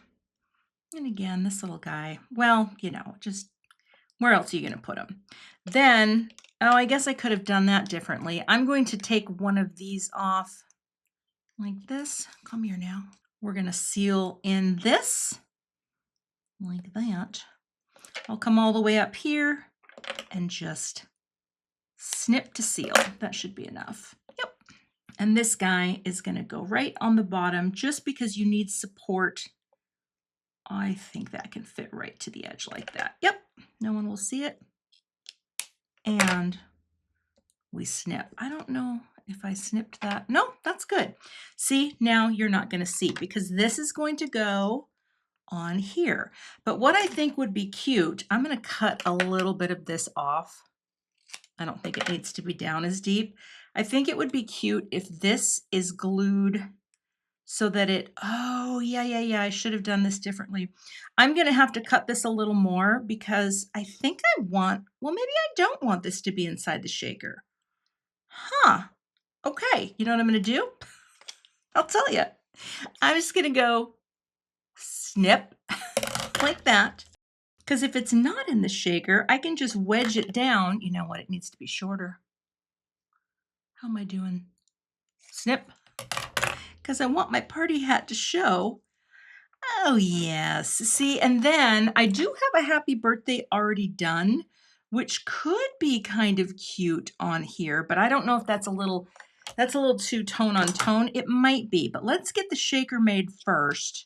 A: And again, this little guy, well, you know, just where else are you going to put him? Then, oh, I guess I could have done that differently. I'm going to take one of these off like this. Come here now. We're going to seal in this like that. I'll come all the way up here and just snip to seal. That should be enough. Yep. And this guy is going to go right on the bottom just because you need support. I think that can fit right to the edge like that. Yep. No one will see it. And we snip. I don't know if I snipped that. No, that's good. See, now you're not going to see because this is going to go on here. But what I think would be cute, I'm going to cut a little bit of this off. I don't think it needs to be down as deep. I think it would be cute if this is glued so that it, oh, yeah, I should have done this differently. I'm going to have to cut this a little more because I think I want, well, maybe I don't want this to be inside the shaker. Huh. Okay, you know what I'm going to do? I'll tell you. I'm just going to go snip like that. Because if it's not in the shaker, I can just wedge it down. You know what? It needs to be shorter. How am I doing? Snip. Because I want my party hat to show. Oh, yes. See, and then I do have a happy birthday already done, which could be kind of cute on here, but I don't know if that's a little too tone on tone. It might be, but let's get the shaker made first,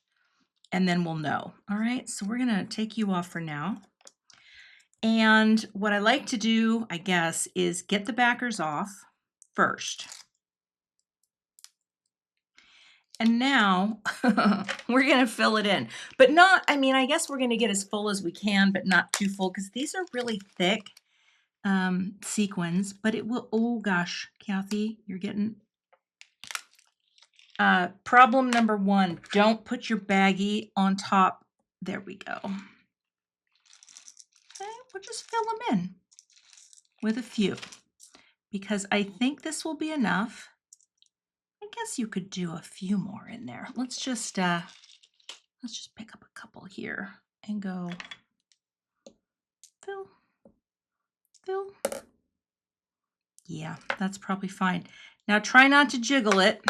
A: and then we'll know. All right, so we're going to take you off for now. And what I like to do, I guess, is get the backers off first. And now we're going to fill it in, but not, I mean, I guess we're going to get as full as we can, but not too full because these are really thick sequins, but it will, oh gosh, Kathy, you're getting, problem number 1, don't put your baggie on top. There we go. Okay, we'll just fill them in with a few because I think this will be enough. I guess you could do a few more in there. Let's just pick up a couple here and go fill, fill. Yeah, that's probably fine. Now try not to jiggle it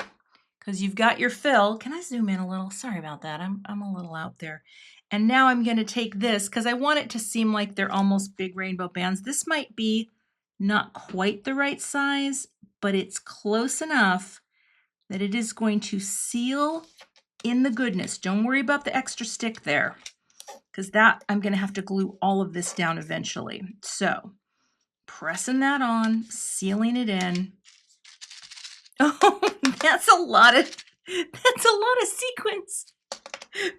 A: because you've got your fill. Can I zoom in a little? Sorry about that. I'm a little out there. And now I'm going to take this because I want it to seem like they're almost big rainbow bands. This might be not quite the right size, but it's close enough that it is going to seal in the goodness. Don't worry about the extra stick there because that I'm going to have to glue all of this down eventually. So pressing that on, sealing it in. Oh, that's a lot of sequins,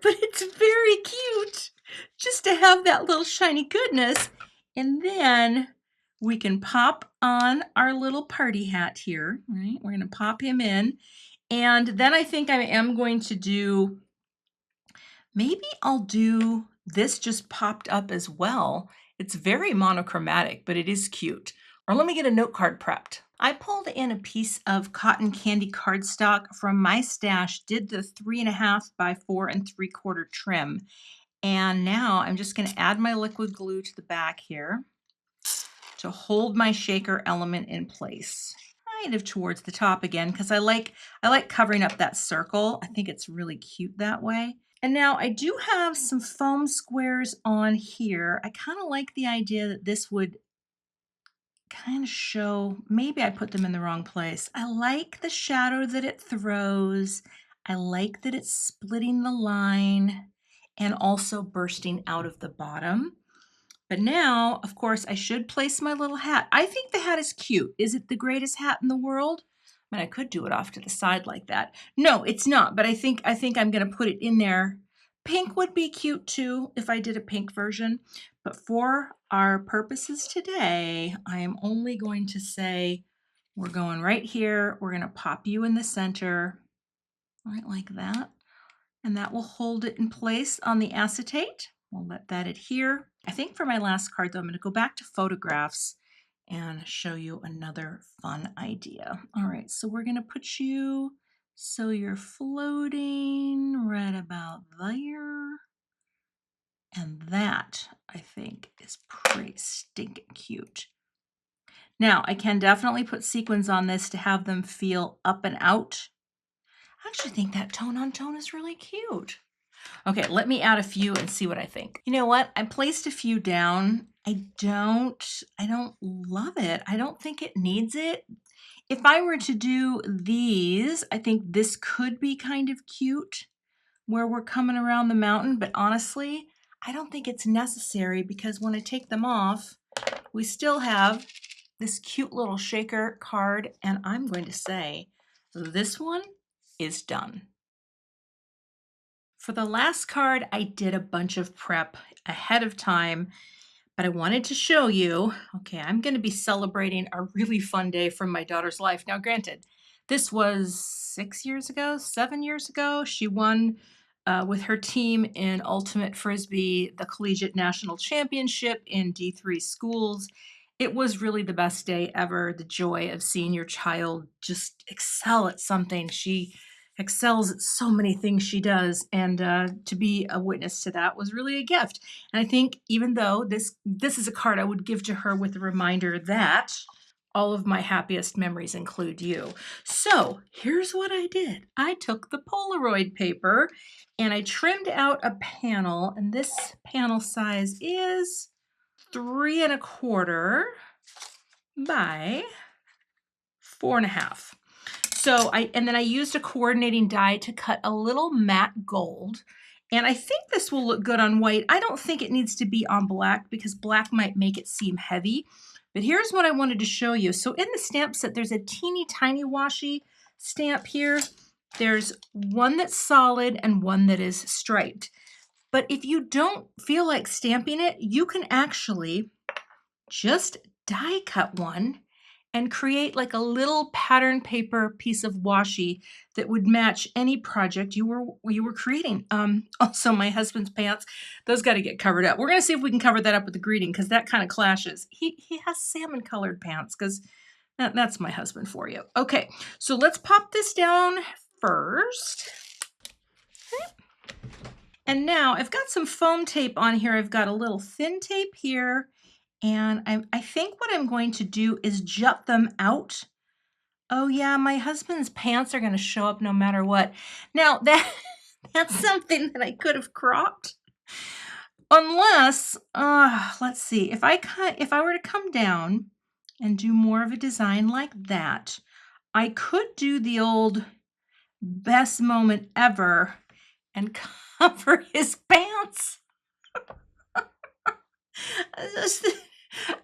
A: but it's very cute just to have that little shiny goodness. And then we can pop on our little party hat here, right? We're going to pop him in. And then I think I am going to do, maybe I'll do this just popped up as well. It's very monochromatic, but it is cute. Or let me get a note card prepped. I pulled in a piece of cotton candy cardstock from my stash, did the 3.5 by 4 3/4 trim. And now I'm just going to add my liquid glue to the back here to hold my shaker element in place. Kind of towards the top again because I like covering up that circle. I think it's really cute that way. And now I do have some foam squares on here. I kind of like the idea that this would kind of show, maybe I put them in the wrong place. I like the shadow that it throws. I like that it's splitting the line and also bursting out of the bottom. But now, of course, I should place my little hat. I think the hat is cute. Is it the greatest hat in the world? I mean, I could do it off to the side like that. No, it's not, but I think I'm going to put it in there. Pink would be cute too if I did a pink version. But for our purposes today, I am only going to say we're going right here. We're going to pop you in the center, right like that. And that will hold it in place on the acetate. We'll let that adhere. I think for my last card, though, I'm going to go back to photographs and show you another fun idea. All right, so we're going to put you so you're floating right about there. And that, I think, is pretty stinking cute. Now, I can definitely put sequins on this to have them feel up and out. I actually think that tone on tone is really cute. Okay, let me add a few and see what I think. You know what? I placed a few down. I don't love it. I don't think it needs it. If I were to do these, I think this could be kind of cute where we're coming around the mountain, but honestly, I don't think it's necessary because when I take them off, we still have this cute little shaker card, and I'm going to say this one is done. For the last card, I did a bunch of prep ahead of time, but I wanted to show you, okay, I'm going to be celebrating a really fun day from my daughter's life. Now, granted, this was 6 years ago, 7 years ago. She won with her team in Ultimate Frisbee, the Collegiate National Championship in D3 schools. It was really the best day ever. The joy of seeing your child just excel at something. She excels at so many things she does, and to be a witness to that was really a gift. And I think even though this is a card I would give to her with a reminder that all of my happiest memories include you. So here's what I did. I took the Polaroid paper and I trimmed out a panel, and this panel size is 3.25 by 4.5. So and then I used a coordinating die to cut a little matte gold. And I think this will look good on white. I don't think it needs to be on black because black might make it seem heavy. But here's what I wanted to show you. So in the stamp set, there's a teeny tiny washi stamp here. There's one that's solid and one that is striped. But if you don't feel like stamping it, you can actually just die cut one and create like a little pattern paper piece of washi that would match any project you were creating. Also, my husband's pants, those got to get covered up. We're going to see if we can cover that up with the greeting because that kind of clashes. He has salmon colored pants because that's my husband for you. Okay, so let's pop this down first. And now I've got some foam tape on here. I've got a little thin tape here And I think what I'm going to do is jut them out. Oh yeah, my husband's pants are going to show up no matter what. Now that's something that I could have cropped. Unless, let's see, if I were to come down and do more of a design like that, I could do the old best moment ever and cover his pants.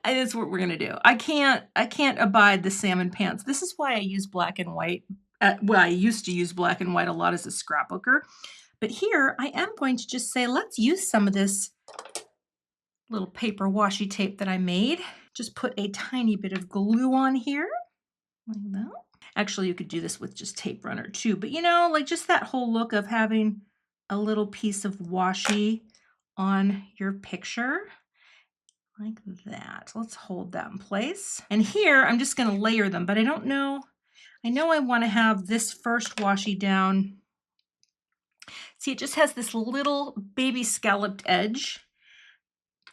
A: That's what we're gonna do. I can't abide the salmon pants. This is why I use black and white. Well, I used to use black and white a lot as a scrapbooker, but here I am going to just say, let's use some of this little paper washi tape that I made. Just put a tiny bit of glue on here, like that. Actually, you could do this with just tape runner too, but you know, like just that whole look of having a little piece of washi on your picture, like that. Let's hold that in place. And here, I'm just gonna layer them, but I don't know. I know I wanna have this first washi down. See, it just has this little baby scalloped edge,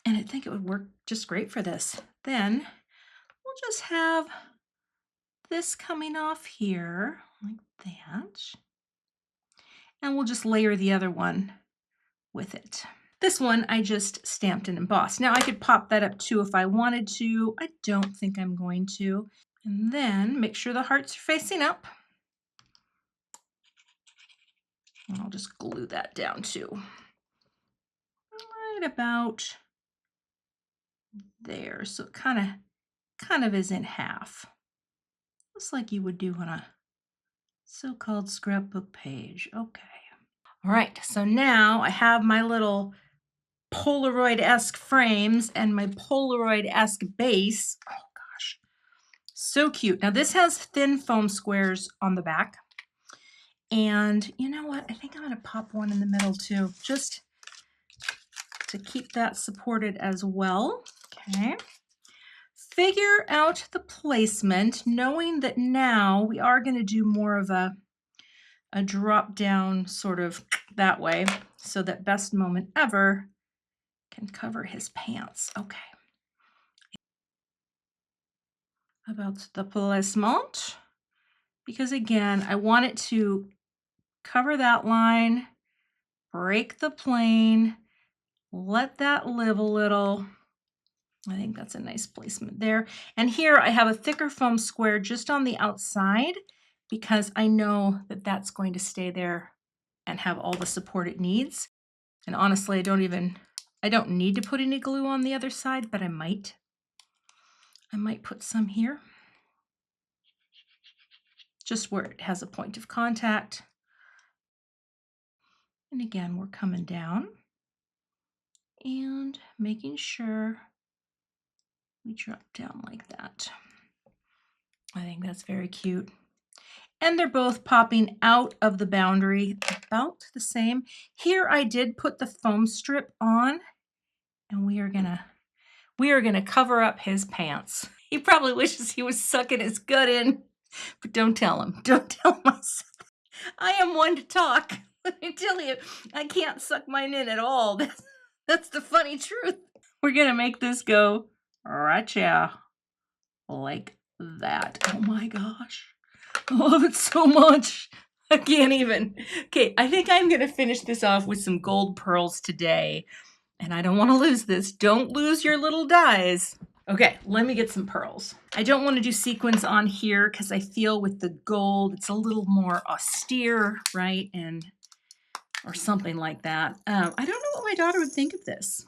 A: and I think it would work just great for this. Then we'll just have this coming off here like that. And we'll just layer the other one with it. This one I just stamped and embossed. Now I could pop that up too if I wanted to. I don't think I'm going to. And then make sure the hearts are facing up. And I'll just glue that down too. Right about there. So it kind of is in half. Just like you would do on a so-called scrapbook page. Okay. All right, so now I have my little Polaroid-esque frames and my Polaroid-esque base. Oh gosh, so cute. Now this has thin foam squares on the back. And you know what? I think I'm gonna pop one in the middle too, just to keep that supported as well. Okay. Figure out the placement, knowing that now we are gonna do more of a drop down sort of that way, so that best moment ever can cover his pants. Okay. About the placement, because again, I want it to cover that line, break the plane, let that live a little. I think that's a nice placement there. And here I have a thicker foam square just on the outside because I know that that's going to stay there and have all the support it needs. And honestly, I don't need to put any glue on the other side, but I might. I might put some here, just where it has a point of contact. And again, we're coming down and making sure we drop down like that. I think that's very cute. And they're both popping out of the boundary about the same. Here I did put the foam strip on, and we are gonna cover up his pants. He probably wishes he was sucking his gut in, but don't tell him. Don't tell myself. I am one to talk. Let me tell you, I can't suck mine in at all. That's the funny truth. We're gonna make this go right here, like that. Oh my gosh. I love it so much. I can't even. Okay, I think I'm gonna finish this off with some gold pearls today. And I don't want to lose this. Don't lose your little dies. Okay, let me get some pearls. I don't want to do sequins on here because I feel with the gold, it's a little more austere, right? Or something like that. I don't know what my daughter would think of this.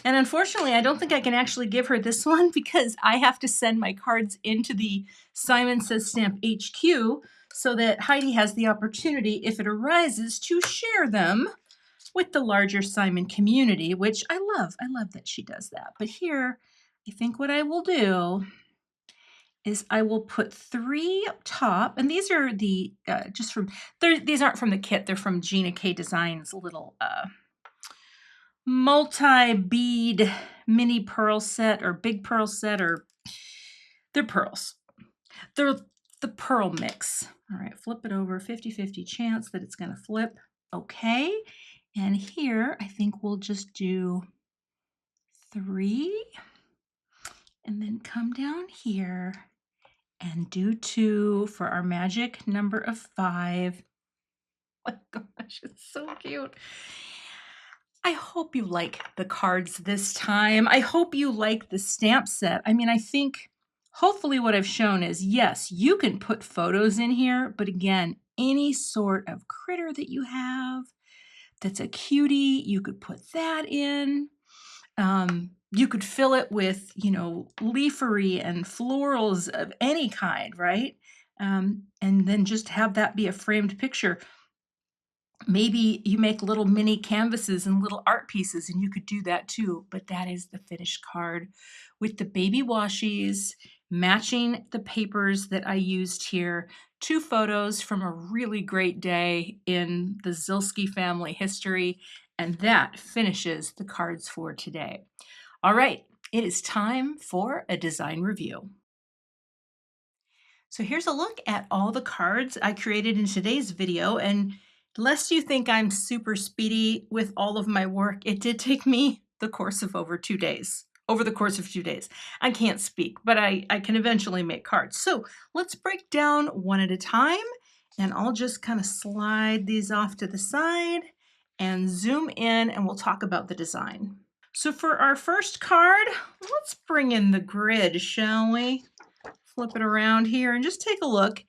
A: And unfortunately, I don't think I can actually give her this one because I have to send my cards into the Simon Says Stamp HQ so that Heidi has the opportunity, if it arises, to share them with the larger Simon community, which I love. I love that she does that. But here, I think what I will do is I will put 3 up top, and these are the these aren't from the kit. They're from Gina K Designs little multi-bead mini pearl set or big pearl set, or they're pearls. They're the pearl mix. All right, flip it over, 50-50 chance that it's gonna flip. Okay, and here I think we'll just do 3. and then come down here and do 2 for our magic number of 5. Oh my gosh, it's so cute. I hope you like the cards this time. I hope you like the stamp set. I mean, I think hopefully what I've shown is yes, you can put photos in here, but again, any sort of critter that you have that's a cutie, you could put that in. You could fill it with, leafery and florals of any kind, right? And then just have that be a framed picture. Maybe you make little mini canvases and little art pieces, and you could do that too. But that is the finished card with the baby washies matching the papers that I used here. 2 photos from a really great day in the Zielske family history, and that finishes the cards for today. All right, it is time for a design review. So here's a look at all the cards I created in today's video. And lest you think I'm super speedy with all of my work, it did take me the course of over 2 days. Over the course of 2 days. I can't speak, but I can eventually make cards. So let's break down one at a time. And I'll just kind of slide these off to the side and zoom in, and we'll talk about the design. So for our first card, let's bring in the grid, shall we? Flip it around here and just take a look.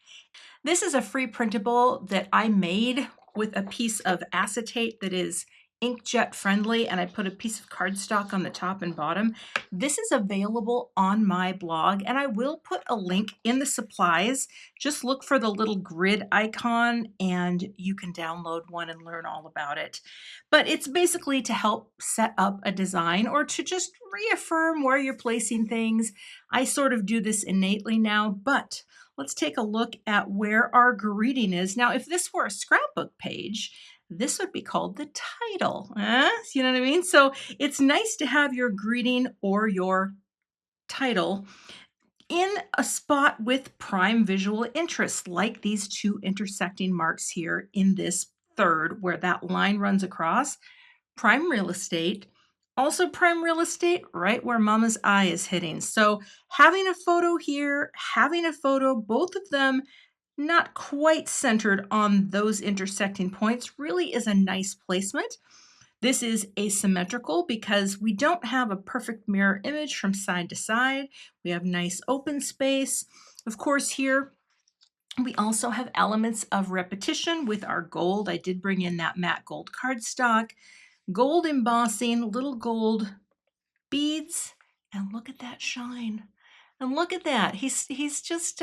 A: This is a free printable that I made with a piece of acetate that is inkjet friendly, and I put a piece of cardstock on the top and bottom. This is available on my blog, and I will put a link in the supplies. Just look for the little grid icon and you can download one and learn all about it. But it's basically to help set up a design or to just reaffirm where you're placing things. I sort of do this innately now, but let's take a look at where our greeting is. Now, if this were a scrapbook page, this would be called the title. You know what I mean? So it's nice to have your greeting or your title in a spot with prime visual interest, like these 2 intersecting marks here in this third where that line runs across. Prime real estate, also prime real estate right where mama's eye is hitting. So having a photo here, having a photo, both of them not quite centered on those intersecting points really is a nice placement. This is asymmetrical because we don't have a perfect mirror image from side to side. We have nice open space. Of course, here we also have elements of repetition with our gold. I did bring in that matte gold cardstock, gold embossing, little gold beads, and look at that shine. And look at that. He's just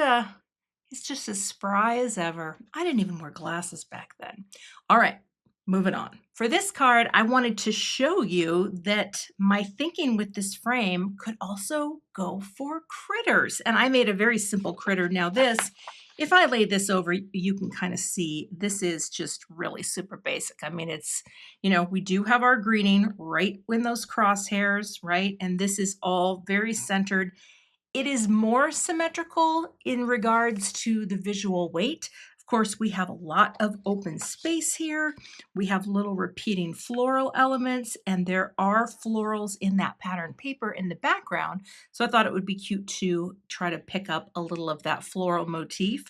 A: as spry as ever. I didn't even wear glasses back then. All right, moving on. For this card, I wanted to show you that my thinking with this frame could also go for critters. And I made a very simple critter. Now this, if I lay this over, you can kind of see this is just really super basic. I mean, it's, we do have our greeting right in those crosshairs, right? And this is all very centered. It is more symmetrical in regards to the visual weight. Of course, we have a lot of open space here. We have little repeating floral elements, and there are florals in that pattern paper in the background. So I thought it would be cute to try to pick up a little of that floral motif.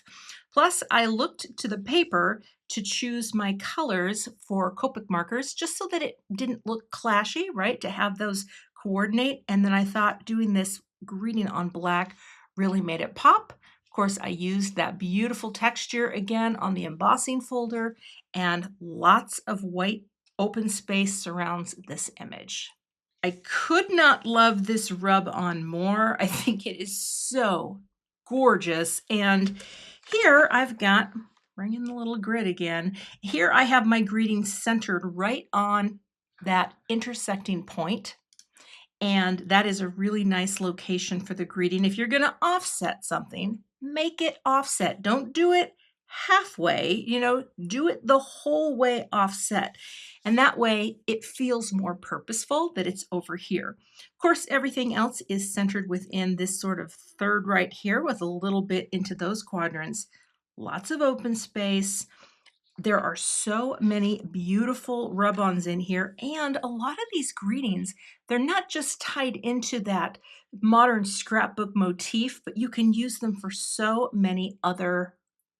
A: Plus, I looked to the paper to choose my colors for Copic markers just so that it didn't look clashy, right? To have those coordinate. And then I thought doing this greeting on black really made it pop. Of course, I used that beautiful texture again on the embossing folder, and lots of white open space surrounds this image. I could not love this rub on more. I think it is so gorgeous. And here I've got, bring in the little grid again. Here I have my greeting centered right on that intersecting point. And that is a really nice location for the greeting. If you're going to offset something, make it offset. Don't do it halfway, do it the whole way offset. And that way it feels more purposeful that it's over here. Of course, everything else is centered within this sort of third right here with a little bit into those quadrants. Lots of open space. There are so many beautiful rub-ons in here, and a lot of these greetings, they're not just tied into that modern scrapbook motif, but you can use them for so many other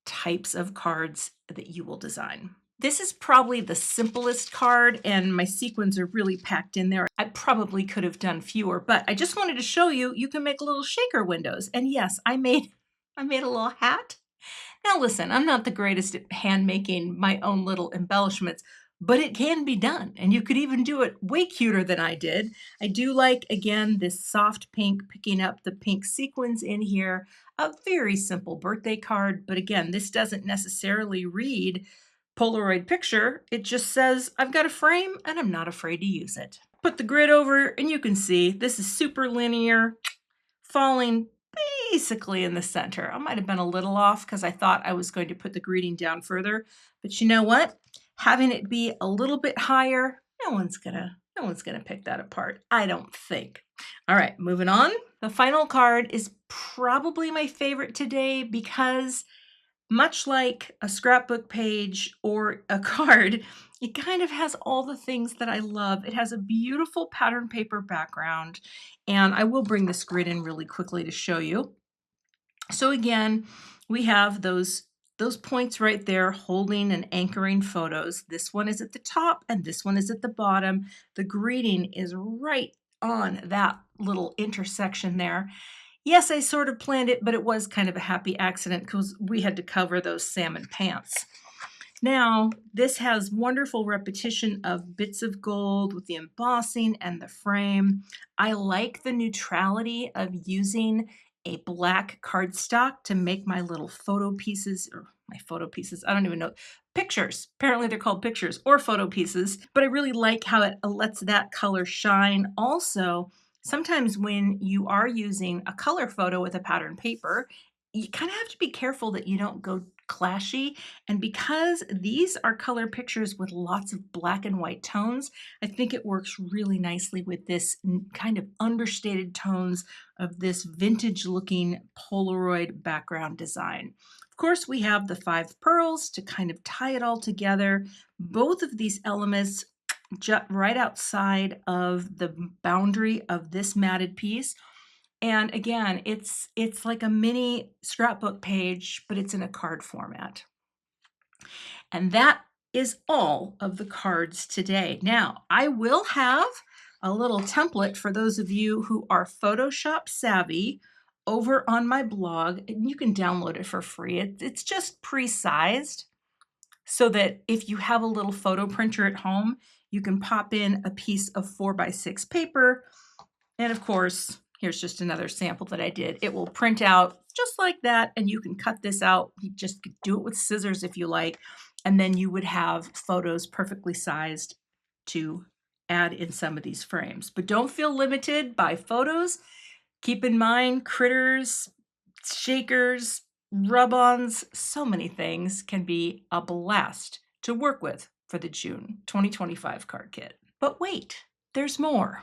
A: types of cards that you will design. This is probably the simplest card, and my sequins are really packed in there. I probably could have done fewer, but I just wanted to show you, you can make little shaker windows. And yes, I made a little hat. Now listen, I'm not the greatest at hand making my own little embellishments, but it can be done, and you could even do it way cuter than I did. I do like, again, this soft pink, picking up the pink sequins in here. A very simple birthday card, but again, this doesn't necessarily read Polaroid picture. It just says, I've got a frame and I'm not afraid to use it. Put the grid over and you can see this is super linear, falling basically in the center. I might have been a little off because I thought I was going to put the greeting down further, but you know what? Having it be a little bit higher, no one's gonna pick that apart, I don't think. All right, moving on. The final card is probably my favorite today because much like a scrapbook page or a card, it kind of has all the things that I love. It has a beautiful pattern paper background, and I will bring this grid in really quickly to show you. So again, we have those points right there holding and anchoring photos. This one is at the top and this one is at the bottom. The greeting is right on that little intersection there. Yes, I sort of planned it, but it was kind of a happy accident because we had to cover those salmon pants. Now, this has wonderful repetition of bits of gold with the embossing and the frame. I like the neutrality of using a black cardstock to make my little photo pieces, or my photo pieces, I don't even know, pictures. Apparently they're called pictures or photo pieces, but I really like how it lets that color shine. Also, sometimes when you are using a color photo with a pattern paper, you kind of have to be careful that you don't go clashy. And because these are color pictures with lots of black and white tones, I think it works really nicely with this kind of understated tones of this vintage looking Polaroid background design. Of course, we have the 5 pearls to kind of tie it all together. Both of these elements jut right outside of the boundary of this matted piece. And again, it's like a mini scrapbook page, but it's in a card format. And that is all of the cards today. Now, I will have a little template for those of you who are Photoshop savvy over on my blog, and you can download it for free. It's just pre-sized so that if you have a little photo printer at home, you can pop in a piece of 4x6 paper. And of course, here's just another sample that I did. It will print out just like that, and you can cut this out. You just do it with scissors if you like, and then you would have photos perfectly sized to add in some of these frames. But don't feel limited by photos. Keep in mind, critters, shakers, rub-ons, so many things can be a blast to work with for the June 2025 card kit. But wait, there's more.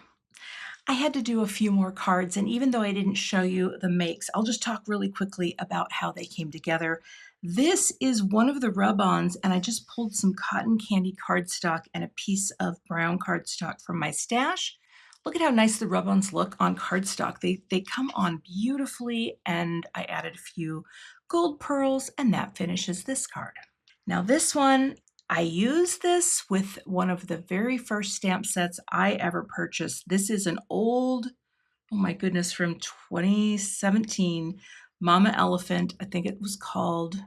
A: I had to do a few more cards, and even though I didn't show you the makes, I'll just talk really quickly about how they came together. This is one of the rub-ons, and I just pulled some cotton candy cardstock and a piece of brown cardstock from my stash. Look at how nice the rub-ons look on cardstock. They come on beautifully, and I added a few gold pearls, and that finishes this card. Now this one, I used this with one of the very first stamp sets I ever purchased. This is an old, oh my goodness, from 2017, Mama Elephant. I think it was called,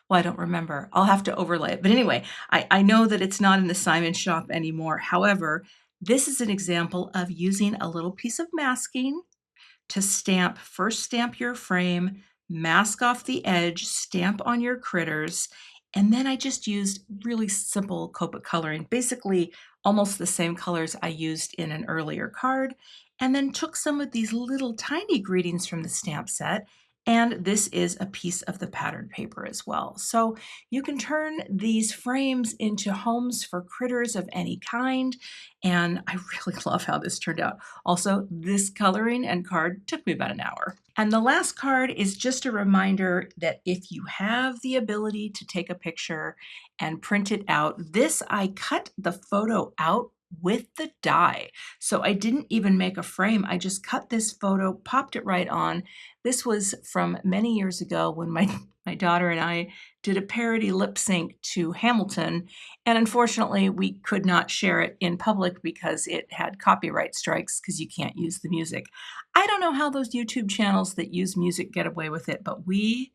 A: well, I don't remember. I'll have to overlay it. But anyway, I know that it's not in the Simon shop anymore. However, this is an example of using a little piece of masking to stamp, first stamp your frame, mask off the edge, stamp on your critters, and then I just used really simple Copic coloring, basically almost the same colors I used in an earlier card, and then took some of these little tiny greetings from the stamp set And this is a piece of the pattern paper as well. So you can turn these frames into homes for critters of any kind. And I really love how this turned out. Also, this coloring and card took me about an hour. And the last card is just a reminder that if you have the ability to take a picture and print it out, this I cut the photo out with the die. So I didn't even make a frame. I just cut this photo, popped it right on. This was from many years ago when my daughter and I did a parody lip sync to Hamilton, and unfortunately, we could not share it in public because it had copyright strikes because you can't use the music. I don't know how those YouTube channels that use music get away with it, but we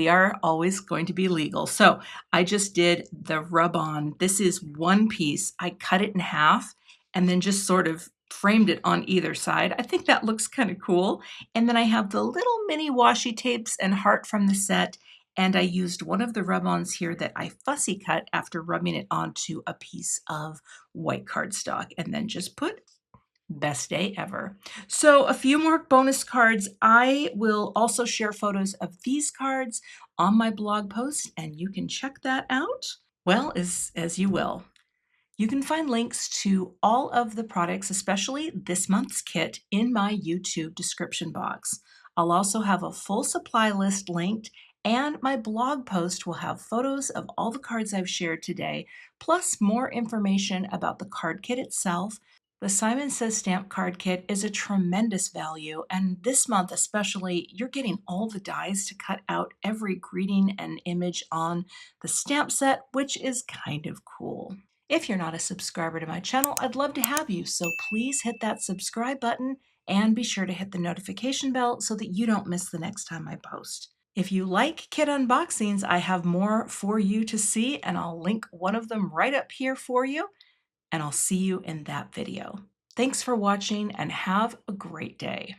A: are always going to be legal. So I just did the rub on. This is one piece. I cut it in half and then just sort of framed it on either side. I think that looks kind of cool. And then I have the little mini washi tapes and heart from the set. And I used one of the rub-ons here that I fussy cut after rubbing it onto a piece of white cardstock and then just put best day ever. So a few more bonus cards. I will also share photos of these cards on my blog post and you can check that out. Well, as you will. You can find links to all of the products, especially this month's kit, in my YouTube description box. I'll also have a full supply list linked, and my blog post will have photos of all the cards I've shared today, plus more information about the card kit itself. The Simon Says Stamp Card Kit is a tremendous value, and this month especially, you're getting all the dies to cut out every greeting and image on the stamp set, which is kind of cool. If you're not a subscriber to my channel, I'd love to have you, so please hit that subscribe button and be sure to hit the notification bell so that you don't miss the next time I post. If you like kit unboxings, I have more for you to see, and I'll link one of them right up here for you, and I'll see you in that video. Thanks for watching and have a great day.